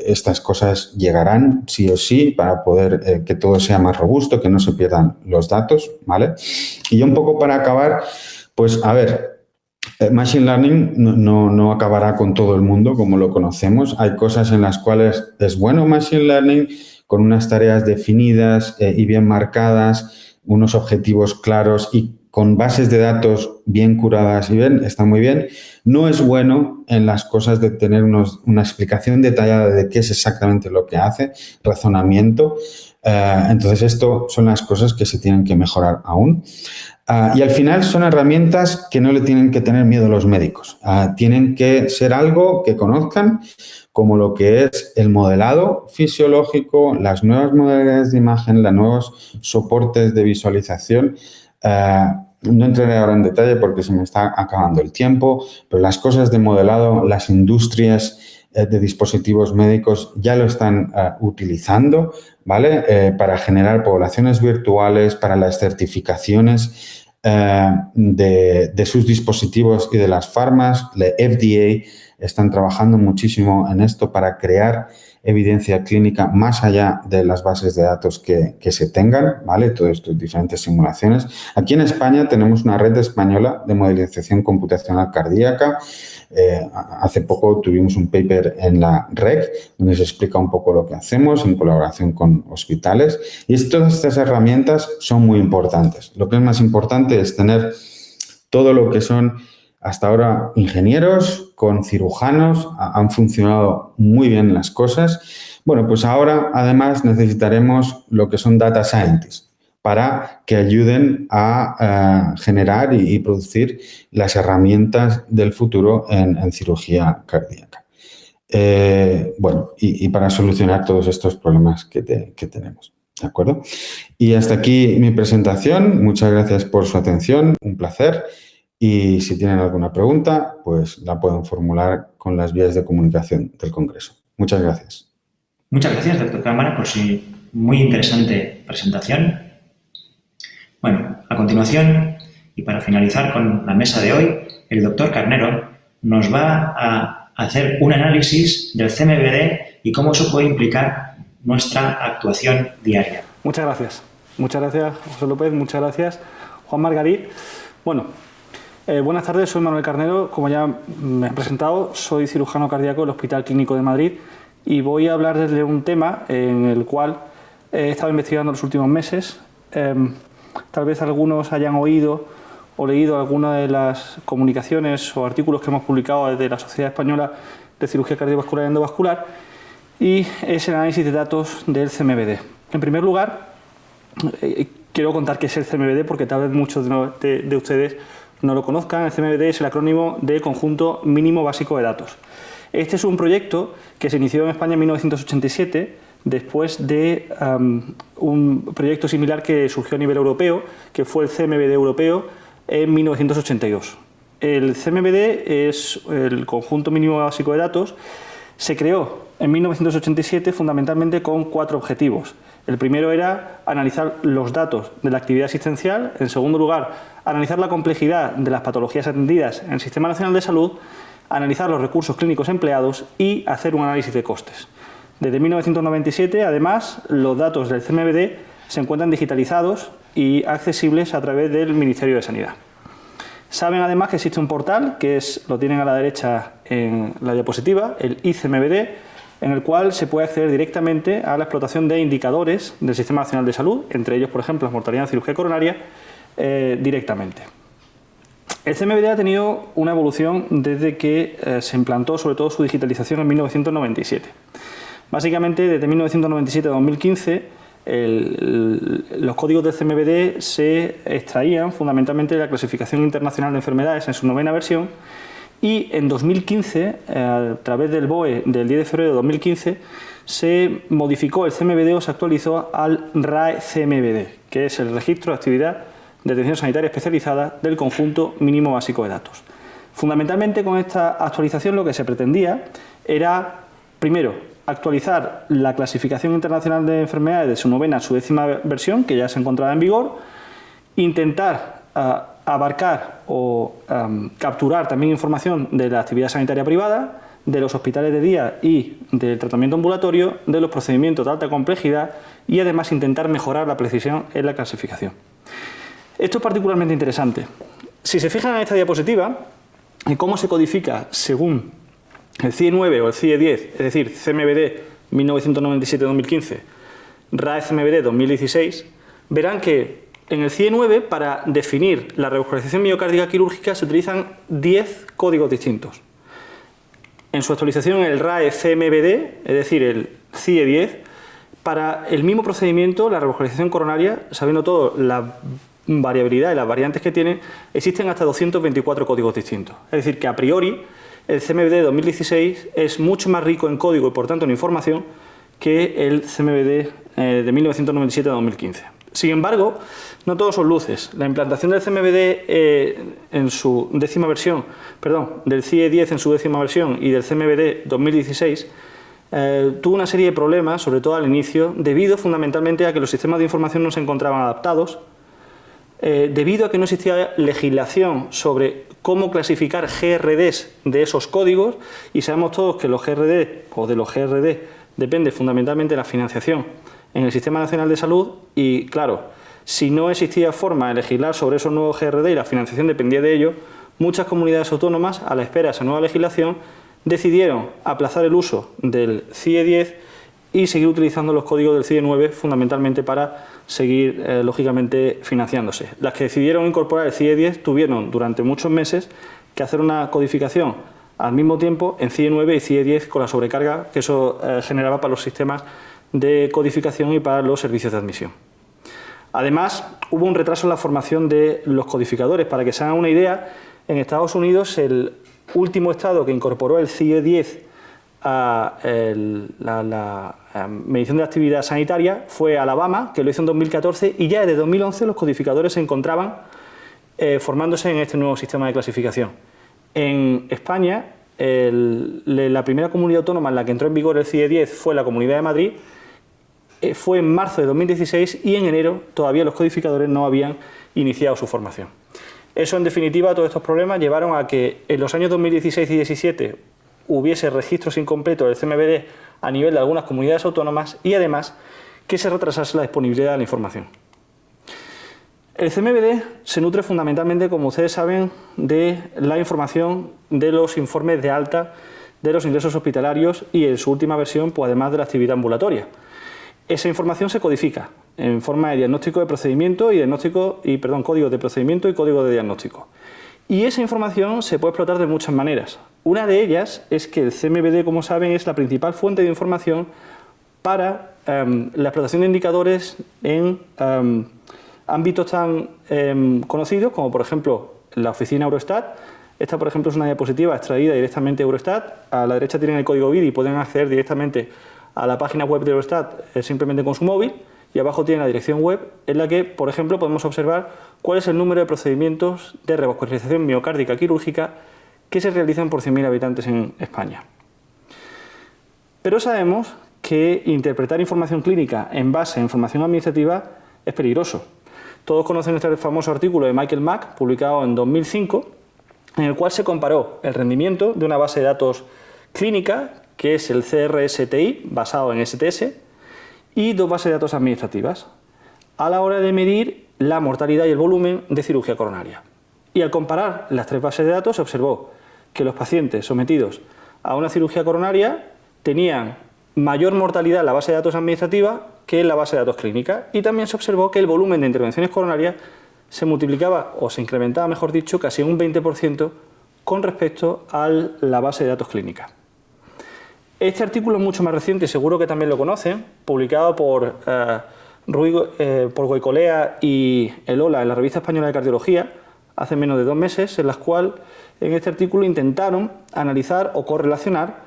estas cosas llegarán sí o sí para poder que todo sea más robusto, que no se pierdan los datos, ¿vale? Y ya un poco para acabar, pues a ver, Machine Learning no acabará con todo el mundo como lo conocemos. Hay cosas en las cuales es bueno Machine Learning con unas tareas definidas y bien marcadas, unos objetivos claros y con bases de datos bien curadas y bien, está muy bien. No es bueno en las cosas de tener una explicación detallada de qué es exactamente lo que hace, razonamiento. Entonces, esto son las cosas que se tienen que mejorar aún. Y al final son herramientas que no le tienen que tener miedo a los médicos. Tienen que ser algo que conozcan, como lo que es el modelado fisiológico, las nuevas modalidades de imagen, los nuevos soportes de visualización. No entraré ahora en detalle porque se me está acabando el tiempo, pero las cosas de modelado, las industrias de dispositivos médicos ya lo están utilizando, ¿vale? Para generar poblaciones virtuales, para las certificaciones de sus dispositivos y de las farmas. La FDA están trabajando muchísimo en esto para crear evidencia clínica más allá de las bases de datos que se tengan, ¿vale? Todas estas diferentes simulaciones. Aquí en España tenemos una red española de modelización computacional cardíaca. Hace poco tuvimos un paper en la REC donde se explica un poco lo que hacemos en colaboración con hospitales. Y todas estas herramientas son muy importantes. Lo que es más importante es tener todo lo que son hasta ahora ingenieros con cirujanos, han funcionado muy bien las cosas. Bueno, pues ahora además necesitaremos lo que son data scientists para que ayuden a generar y producir las herramientas del futuro en cirugía cardíaca. Bueno, y para solucionar todos estos problemas que tenemos. ¿De acuerdo? Y hasta aquí mi presentación. Muchas gracias por su atención. Un placer. Y si tienen alguna pregunta, pues la pueden formular con las vías de comunicación del Congreso. Muchas gracias. Muchas gracias, doctor Cámara, por su muy interesante presentación. Bueno, a continuación, y para finalizar con la mesa de hoy, el doctor Carnero nos va a hacer un análisis del CMBD y cómo eso puede implicar nuestra actuación diaria. Muchas gracias. Muchas gracias, José López. Muchas gracias, Juan Margarit. Bueno, buenas tardes, soy Manuel Carnero. Como ya me he presentado, soy cirujano cardíaco del Hospital Clínico de Madrid y voy a hablarles de un tema en el cual he estado investigando los últimos meses. Tal vez algunos hayan oído o leído alguna de las comunicaciones o artículos que hemos publicado desde la Sociedad Española de Cirugía Cardiovascular y Endovascular, y es el análisis de datos del CMBD. En primer lugar, quiero contar qué es el CMBD porque tal vez muchos de ustedes no lo conozcan. El CMBD es el acrónimo de Conjunto Mínimo Básico de Datos. Este es un proyecto que se inició en España en 1987, después de un proyecto similar que surgió a nivel europeo, que fue el CMBD europeo en 1982. El CMBD es el Conjunto Mínimo Básico de Datos. Se creó en 1987 fundamentalmente con 4 objetivos. El primero era analizar los datos de la actividad asistencial. En segundo lugar, analizar la complejidad de las patologías atendidas en el Sistema Nacional de Salud, analizar los recursos clínicos empleados y hacer un análisis de costes. Desde 1997, además, los datos del CMBD se encuentran digitalizados y accesibles a través del Ministerio de Sanidad. Saben además que existe un portal, lo tienen a la derecha en la diapositiva, el iCMBD, en el cual se puede acceder directamente a la explotación de indicadores del Sistema Nacional de Salud, entre ellos, por ejemplo, la mortalidad en cirugía coronaria, directamente. El CMBD ha tenido una evolución desde que se implantó, sobre todo su digitalización, en 1997. Básicamente, desde 1997 a 2015, los códigos del CMBD se extraían fundamentalmente de la Clasificación Internacional de Enfermedades en su 9ª versión, y en 2015, a través del BOE del 10 de febrero de 2015, se modificó el CMBD o se actualizó al RAE-CMBD, que es el Registro de Actividad de Atención Sanitaria Especializada del Conjunto Mínimo Básico de Datos. Fundamentalmente, con esta actualización lo que se pretendía era, primero, actualizar la Clasificación Internacional de Enfermedades de su 9ª a su 10ª versión, que ya se encontraba en vigor, intentar abarcar o capturar también información de la actividad sanitaria privada, de los hospitales de día y del tratamiento ambulatorio, de los procedimientos de alta complejidad y además intentar mejorar la precisión en la clasificación. Esto es particularmente interesante. Si se fijan en esta diapositiva, en cómo se codifica según el CIE 9 o el CIE 10, es decir, CMBD 1997-2015, RAE CMBD 2016, verán que en el CIE 9, para definir la revascularización miocárdica quirúrgica, se utilizan 10 códigos distintos. En su actualización, el RAE CMBD, es decir, el CIE 10, para el mismo procedimiento, la revascularización coronaria, sabiendo todo la variabilidad y las variantes que tiene, existen hasta 224 códigos distintos. Es decir, que a priori el CMBD 2016 es mucho más rico en código y por tanto en información que el CMBD de 1997 a 2015. Sin embargo, no todos son luces. La implantación del CMBD en su décima versión, del CIE 10 en su décima versión y del CMBD 2016 tuvo una serie de problemas, sobre todo al inicio, debido fundamentalmente a que los sistemas de información no se encontraban adaptados, debido a que no existía legislación sobre cómo clasificar GRDs de esos códigos, y sabemos todos que los GRD o de los GRD depende fundamentalmente de la financiación en el Sistema Nacional de Salud, y claro, si no existía forma de legislar sobre esos nuevos GRD y la financiación dependía de ello, muchas comunidades autónomas, a la espera de esa nueva legislación, decidieron aplazar el uso del CIE 10 y seguir utilizando los códigos del CIE 9 fundamentalmente para seguir, lógicamente, financiándose. Las que decidieron incorporar el CIE 10 tuvieron durante muchos meses que hacer una codificación al mismo tiempo en CIE 9 y CIE 10 con la sobrecarga que eso generaba para los sistemas de codificación y para los servicios de admisión. Además, hubo un retraso en la formación de los codificadores. Para que se hagan una idea, en Estados Unidos el último estado que incorporó el CIE 10 a la medición de la actividad sanitaria fue Alabama, que lo hizo en 2014, y ya desde 2011 los codificadores se encontraban formándose en este nuevo sistema de clasificación. En España, la primera comunidad autónoma en la que entró en vigor el CIE 10 fue la Comunidad de Madrid, fue en marzo de 2016 y en enero todavía los codificadores no habían iniciado su formación. Eso, en definitiva, todos estos problemas llevaron a que en los años 2016 y 2017 hubiese registros incompletos del CMBD a nivel de algunas comunidades autónomas y, además, que se retrasase la disponibilidad de la información. El CMBD se nutre fundamentalmente, como ustedes saben, de la información de los informes de alta de los ingresos hospitalarios y, en su última versión, pues además de la actividad ambulatoria. Esa información se codifica en forma de diagnóstico de procedimiento código de procedimiento y código de diagnóstico. Y esa información se puede explotar de muchas maneras. Una de ellas es que el CMBD, como saben, es la principal fuente de información para la explotación de indicadores en ámbitos tan conocidos como, por ejemplo, la oficina Eurostat. Esta, por ejemplo, es una diapositiva extraída directamente de Eurostat. A la derecha tienen el código BID y pueden acceder directamente a la página web de Eurostat simplemente con su móvil, y abajo tiene la dirección web en la que, por ejemplo, podemos observar cuál es el número de procedimientos de revascularización miocárdica quirúrgica que se realizan por 100.000 habitantes en España. Pero sabemos que interpretar información clínica en base a información administrativa es peligroso. Todos conocen este famoso artículo de Michael Mack, publicado en 2005, en el cual se comparó el rendimiento de una base de datos clínica, que es el CRSTI, basado en STS, y dos bases de datos administrativas, a la hora de medir la mortalidad y el volumen de cirugía coronaria. Y al comparar las tres bases de datos, se observó que los pacientes sometidos a una cirugía coronaria tenían mayor mortalidad en la base de datos administrativa que en la base de datos clínica, y también se observó que el volumen de intervenciones coronarias se multiplicaba, o se incrementaba, mejor dicho, casi un 20% con respecto a la base de datos clínica. Este artículo es mucho más reciente, seguro que también lo conocen, publicado por Goicolea y Elola en la Revista Española de Cardiología, hace menos de 2 meses, en las cuales en este artículo intentaron analizar o correlacionar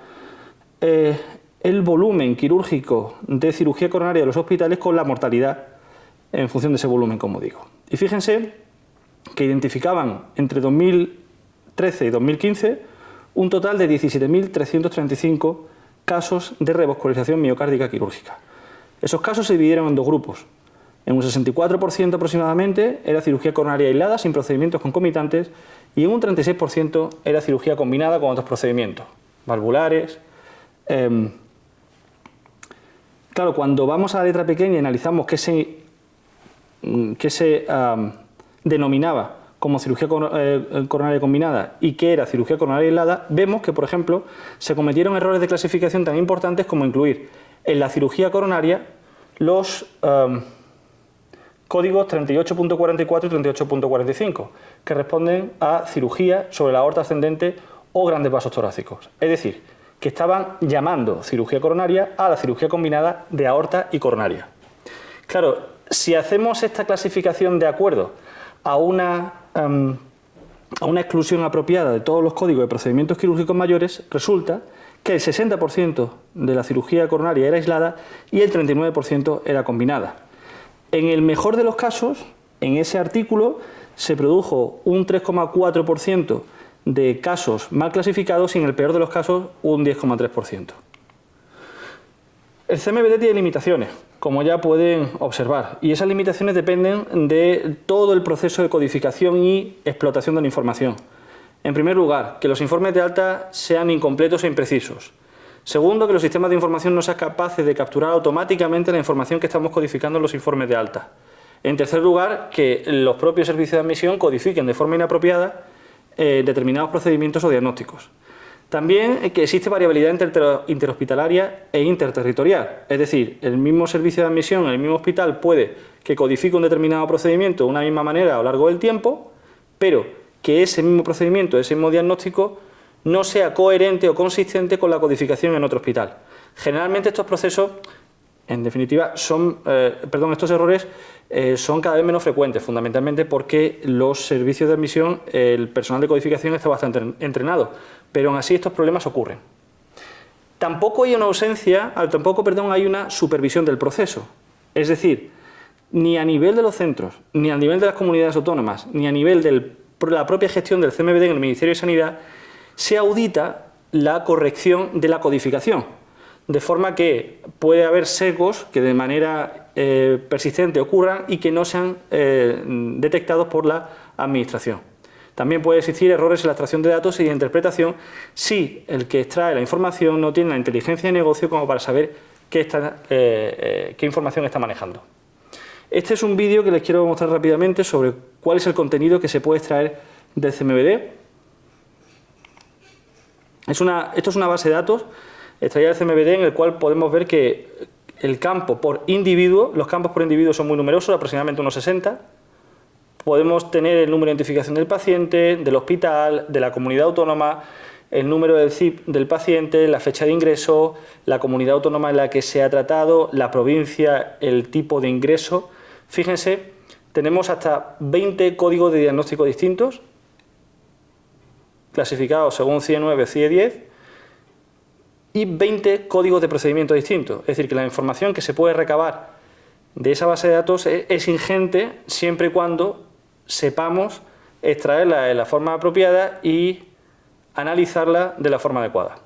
el volumen quirúrgico de cirugía coronaria de los hospitales con la mortalidad en función de ese volumen, como digo. Y fíjense que identificaban entre 2013 y 2015 un total de 17.335 casos de revascularización miocárdica quirúrgica. Esos casos se dividieron en dos grupos. En un 64% aproximadamente era cirugía coronaria aislada sin procedimientos concomitantes, y en un 36% era cirugía combinada con otros procedimientos, valvulares. Claro, cuando vamos a la letra pequeña y analizamos qué se denominaba como cirugía coronaria combinada y qué era cirugía coronaria aislada, vemos que, por ejemplo, se cometieron errores de clasificación tan importantes como incluir en la cirugía coronaria los códigos 38.44 y 38.45, que responden a cirugía sobre la aorta ascendente o grandes vasos torácicos. Es decir, que estaban llamando cirugía coronaria a la cirugía combinada de aorta y coronaria. Claro, si hacemos esta clasificación de acuerdo a una exclusión apropiada de todos los códigos de procedimientos quirúrgicos mayores, resulta que el 60% de la cirugía coronaria era aislada y el 39% era combinada. En el mejor de los casos, en ese artículo, se produjo un 3,4% de casos mal clasificados y en el peor de los casos un 10,3%. El CMBD tiene limitaciones, como ya pueden observar, y esas limitaciones dependen de todo el proceso de codificación y explotación de la información. En primer lugar, que los informes de alta sean incompletos e imprecisos. Segundo, que los sistemas de información no sean capaces de capturar automáticamente la información que estamos codificando en los informes de alta. En tercer lugar, que los propios servicios de admisión codifiquen de forma inapropiada determinados procedimientos o diagnósticos. También que existe variabilidad interhospitalaria e interterritorial. Es decir, el mismo servicio de admisión en el mismo hospital puede que codifique un determinado procedimiento de una misma manera a lo largo del tiempo, pero que ese mismo procedimiento, ese mismo diagnóstico, no sea coherente o consistente con la codificación en otro hospital. Generalmente estos procesos, en definitiva, estos errores son cada vez menos frecuentes, fundamentalmente porque los servicios de admisión, el personal de codificación está bastante entrenado, pero aún así estos problemas ocurren. Tampoco hay una supervisión del proceso, es decir, ni a nivel de los centros, ni a nivel de las comunidades autónomas, ni a nivel de la propia gestión del CMBD en el Ministerio de Sanidad, se audita la corrección de la codificación, de forma que puede haber sesgos que de manera persistente ocurran y que no sean detectados por la Administración. También puede existir errores en la extracción de datos y de interpretación si el que extrae la información no tiene la inteligencia de negocio como para saber qué información está manejando. Este es un vídeo que les quiero mostrar rápidamente sobre cuál es el contenido que se puede extraer del CMBD. Esto es una base de datos extraída del CMBD en el cual podemos ver que el campo por individuo, los campos por individuo son muy numerosos, aproximadamente unos 60. Podemos tener el número de identificación del paciente, del hospital, de la comunidad autónoma, el número del CIP del paciente, la fecha de ingreso, la comunidad autónoma en la que se ha tratado, la provincia, el tipo de ingreso. Fíjense, tenemos hasta 20 códigos de diagnóstico distintos, clasificados según CIE 9 o CIE 10, y 20 códigos de procedimiento distintos. Es decir, que la información que se puede recabar de esa base de datos es ingente siempre y cuando sepamos extraerla de la forma apropiada y analizarla de la forma adecuada.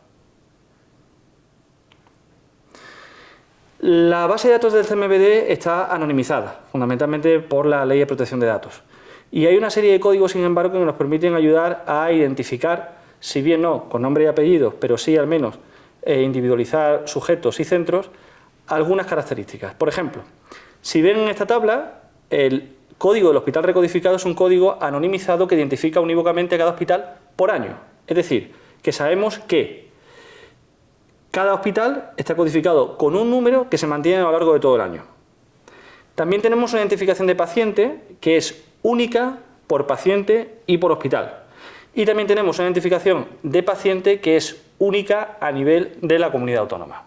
La base de datos del CMBD está anonimizada, fundamentalmente por la Ley de Protección de Datos. Y hay una serie de códigos, sin embargo, que nos permiten ayudar a identificar, si bien no con nombre y apellidos, pero sí al menos individualizar sujetos y centros, algunas características. Por ejemplo, si ven en esta tabla, el código del hospital recodificado es un código anonimizado que identifica unívocamente a cada hospital por año. Es decir, que sabemos que cada hospital está codificado con un número que se mantiene a lo largo de todo el año. También tenemos una identificación de paciente que es única por paciente y por hospital. Y también tenemos una identificación de paciente que es única a nivel de la comunidad autónoma.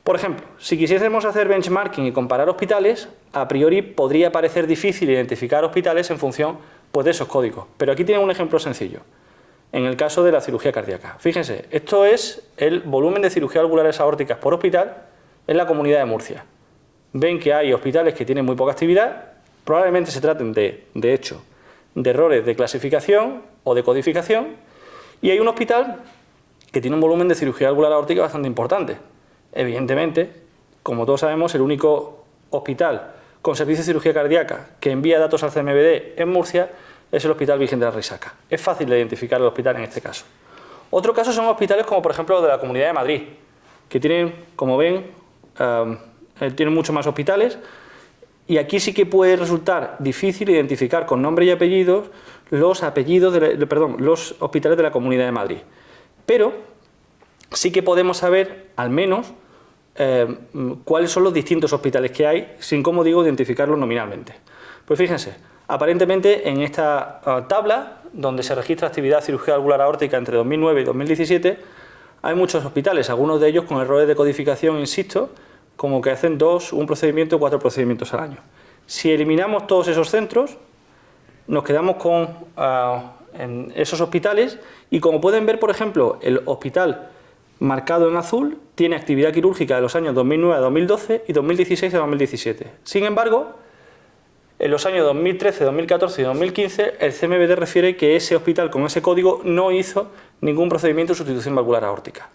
Por ejemplo, si quisiésemos hacer benchmarking y comparar hospitales, a priori podría parecer difícil identificar hospitales en función de esos códigos. Pero aquí tienen un ejemplo sencillo. En el caso de la cirugía cardíaca. Fíjense, esto es el volumen de cirugías valvulares aórticas por hospital en la Comunidad de Murcia. Ven que hay hospitales que tienen muy poca actividad, probablemente se traten de hecho, de errores de clasificación o de codificación, y hay un hospital que tiene un volumen de cirugía valvular aórtica bastante importante. Evidentemente, como todos sabemos, el único hospital con servicio de cirugía cardíaca que envía datos al CMBD en Murcia es el Hospital Virgen de la Risaca. Es fácil de identificar el hospital en este caso. Otro caso son hospitales como por ejemplo de la Comunidad de Madrid, que tienen, como ven, tienen muchos más hospitales, y aquí sí que puede resultar difícil identificar con nombre y apellidos los hospitales de la Comunidad de Madrid. Pero sí que podemos saber, al menos, cuáles son los distintos hospitales que hay, sin, como digo, identificarlos nominalmente. Pues fíjense, aparentemente en esta tabla, donde se registra actividad cirugía valvular aórtica entre 2009 y 2017, hay muchos hospitales, algunos de ellos con errores de codificación, insisto, como que hacen un procedimiento o 4 procedimientos al año. Si eliminamos todos esos centros, nos quedamos con en esos hospitales y como pueden ver, por ejemplo, el hospital marcado en azul, tiene actividad quirúrgica de los años 2009 a 2012 y 2016 a 2017. Sin embargo, en los años 2013, 2014 y 2015, el CMVD refiere que ese hospital con ese código no hizo ningún procedimiento de sustitución valvular aórtica.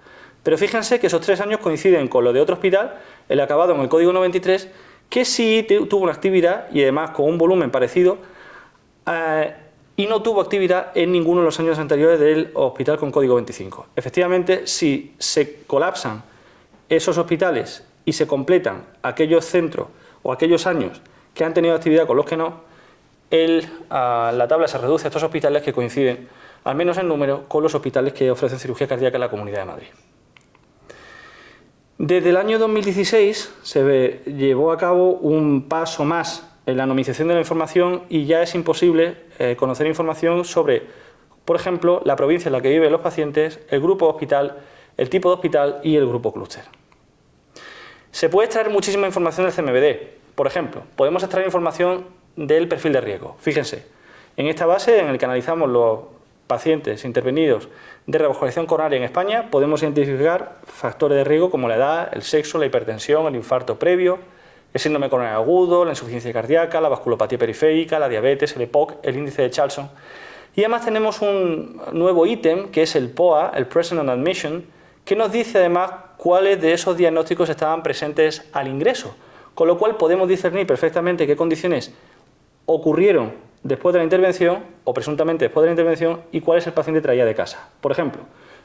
Pero fíjense que esos 3 años coinciden con lo de otro hospital, el acabado en el código 93, que sí tuvo una actividad y además con un volumen parecido y no tuvo actividad en ninguno de los años anteriores del hospital con código 25. Efectivamente, si se colapsan esos hospitales y se completan aquellos centros o aquellos años que han tenido actividad con los que no, la tabla se reduce a estos hospitales que coinciden, al menos en número, con los hospitales que ofrecen cirugía cardíaca en la Comunidad de Madrid. Desde el año 2016 se llevó a cabo un paso más en la anonimización de la información y ya es imposible conocer información sobre, por ejemplo, la provincia en la que viven los pacientes, el grupo hospital, el tipo de hospital y el grupo clúster. Se puede extraer muchísima información del CMVD. Por ejemplo, podemos extraer información del perfil de riesgo. Fíjense, en esta base en la que analizamos los pacientes intervenidos de revascularización coronaria en España, podemos identificar factores de riesgo como la edad, el sexo, la hipertensión, el infarto previo, el síndrome coronario agudo, la insuficiencia cardíaca, la vasculopatía periférica, la diabetes, el EPOC, el índice de Charlson. Y además tenemos un nuevo ítem que es el POA, el Present on Admission, que nos dice además cuáles de esos diagnósticos estaban presentes al ingreso. Con lo cual podemos discernir perfectamente qué condiciones ocurrieron después de la intervención o presuntamente después de la intervención y cuál es el paciente traía de casa. Por ejemplo,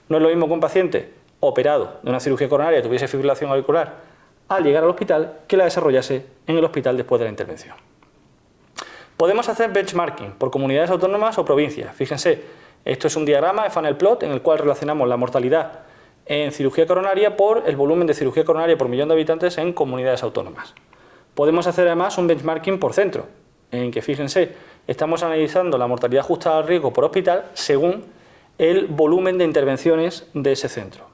no es lo mismo que un paciente operado de una cirugía coronaria tuviese fibrilación auricular al llegar al hospital que la desarrollase en el hospital después de la intervención. Podemos hacer benchmarking por comunidades autónomas o provincias. Fíjense, esto es un diagrama de funnel plot en el cual relacionamos la mortalidad en cirugía coronaria por el volumen de cirugía coronaria por millón de habitantes en comunidades autónomas. Podemos hacer además un benchmarking por centro, en que, fíjense, estamos analizando la mortalidad ajustada al riesgo por hospital según el volumen de intervenciones de ese centro.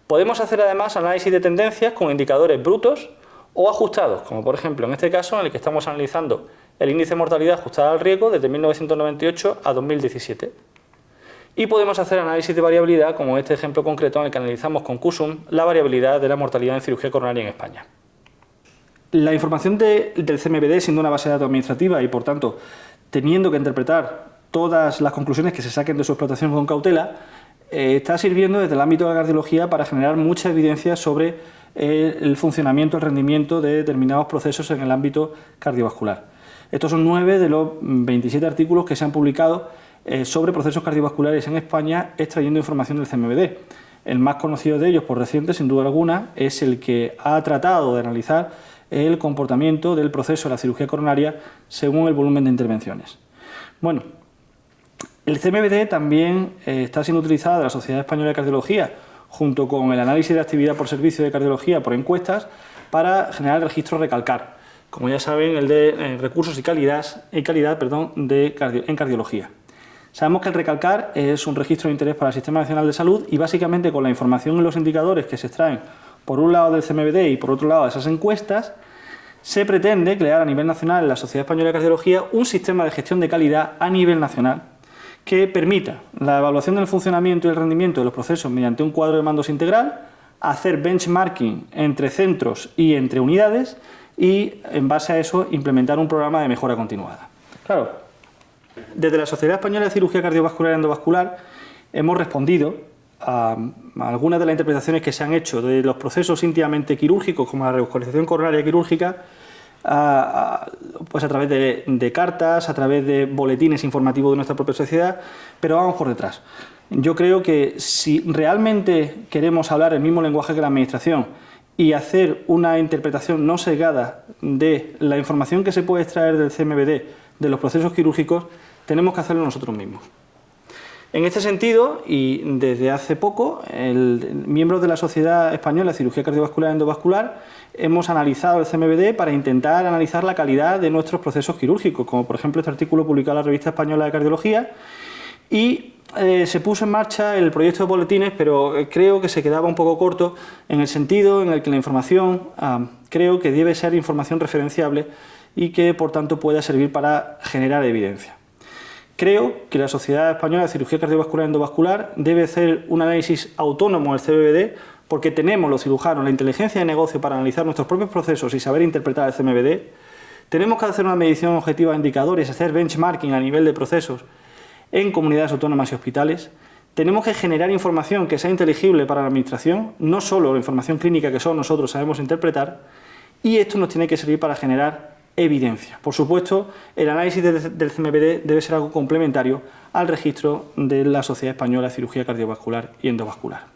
Podemos hacer además análisis de tendencias con indicadores brutos o ajustados, como por ejemplo en este caso en el que estamos analizando el índice de mortalidad ajustada al riesgo desde 1998 a 2017. Y podemos hacer análisis de variabilidad, como en este ejemplo concreto en el que analizamos con QSUM la variabilidad de la mortalidad en cirugía coronaria en España. La información del CMVD, siendo una base de datos administrativa y, por tanto, teniendo que interpretar todas las conclusiones que se saquen de su explotación con cautela, está sirviendo desde el ámbito de la cardiología para generar mucha evidencia sobre el funcionamiento, el rendimiento de determinados procesos en el ámbito cardiovascular. Estos son 9 de los 27 artículos que se han publicado sobre procesos cardiovasculares en España extrayendo información del CMVD. El más conocido de ellos, por reciente, sin duda alguna, es el que ha tratado de analizar el comportamiento del proceso de la cirugía coronaria según el volumen de intervenciones. Bueno, el CMVD también está siendo utilizado de la Sociedad Española de Cardiología, junto con el análisis de actividad por servicio de cardiología por encuestas, para generar el registro RECALCAR, como ya saben, el de recursos y calidad en cardiología. Sabemos que el RECALCAR es un registro de interés para el Sistema Nacional de Salud y básicamente con la información y los indicadores que se extraen por un lado del CMVD y por otro lado de esas encuestas, se pretende crear a nivel nacional en la Sociedad Española de Cardiología un sistema de gestión de calidad a nivel nacional que permita la evaluación del funcionamiento y el rendimiento de los procesos mediante un cuadro de mandos integral, hacer benchmarking entre centros y entre unidades y, en base a eso, implementar un programa de mejora continuada. Claro, desde la Sociedad Española de Cirugía Cardiovascular y Endovascular hemos respondido a algunas de las interpretaciones que se han hecho de los procesos íntimamente quirúrgicos, como la revascularización coronaria quirúrgica, pues a través de cartas, a través de boletines informativos de nuestra propia sociedad, pero vamos por detrás. Yo creo que si realmente queremos hablar el mismo lenguaje que la Administración y hacer una interpretación no sesgada de la información que se puede extraer del CMVD de los procesos quirúrgicos, tenemos que hacerlo nosotros mismos. En este sentido, y desde hace poco, miembros de la Sociedad Española de Cirugía Cardiovascular y Endovascular hemos analizado el CMVD para intentar analizar la calidad de nuestros procesos quirúrgicos, como por ejemplo este artículo publicado en la Revista Española de Cardiología, y se puso en marcha el proyecto de boletines, pero creo que se quedaba un poco corto en el sentido en el que la información creo que debe ser información referenciable y que por tanto pueda servir para generar evidencia. Creo que la Sociedad Española de Cirugía Cardiovascular y Endovascular debe hacer un análisis autónomo del CMBD, porque tenemos los cirujanos la inteligencia de negocio para analizar nuestros propios procesos y saber interpretar el CMBD. Tenemos que hacer una medición objetiva de indicadores, hacer benchmarking a nivel de procesos en comunidades autónomas y hospitales. Tenemos que generar información que sea inteligible para la administración, no solo la información clínica que solo nosotros sabemos interpretar, y esto nos tiene que servir para generar evidencia. Por supuesto, el análisis del CMBD debe ser algo complementario al registro de la Sociedad Española de Cirugía Cardiovascular y Endovascular.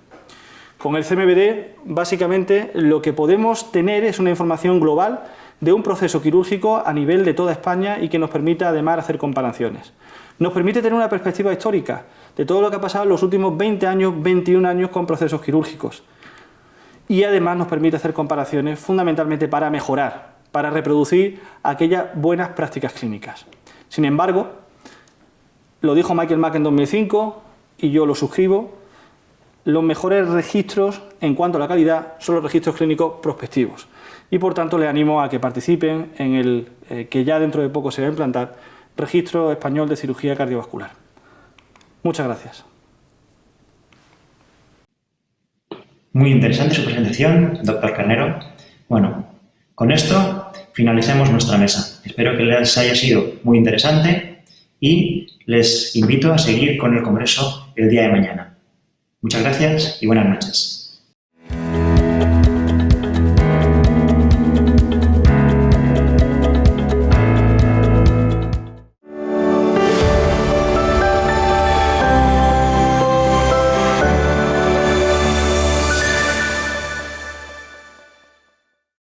Con el CMBD, básicamente, lo que podemos tener es una información global de un proceso quirúrgico a nivel de toda España y que nos permita, además, hacer comparaciones. Nos permite tener una perspectiva histórica de todo lo que ha pasado en los últimos 20 años, 21 años con procesos quirúrgicos. Y además nos permite hacer comparaciones fundamentalmente para mejorar, para reproducir aquellas buenas prácticas clínicas. Sin embargo, lo dijo Michael Mack en 2005 y yo lo suscribo, los mejores registros en cuanto a la calidad son los registros clínicos prospectivos. Y por tanto les animo a que participen en el que ya dentro de poco se va a implantar Registro Español de Cirugía Cardiovascular. Muchas gracias. Muy interesante su presentación, doctor Carnero. Bueno, con esto finalicemos nuestra mesa. Espero que les haya sido muy interesante y les invito a seguir con el congreso el día de mañana. Muchas gracias y buenas noches.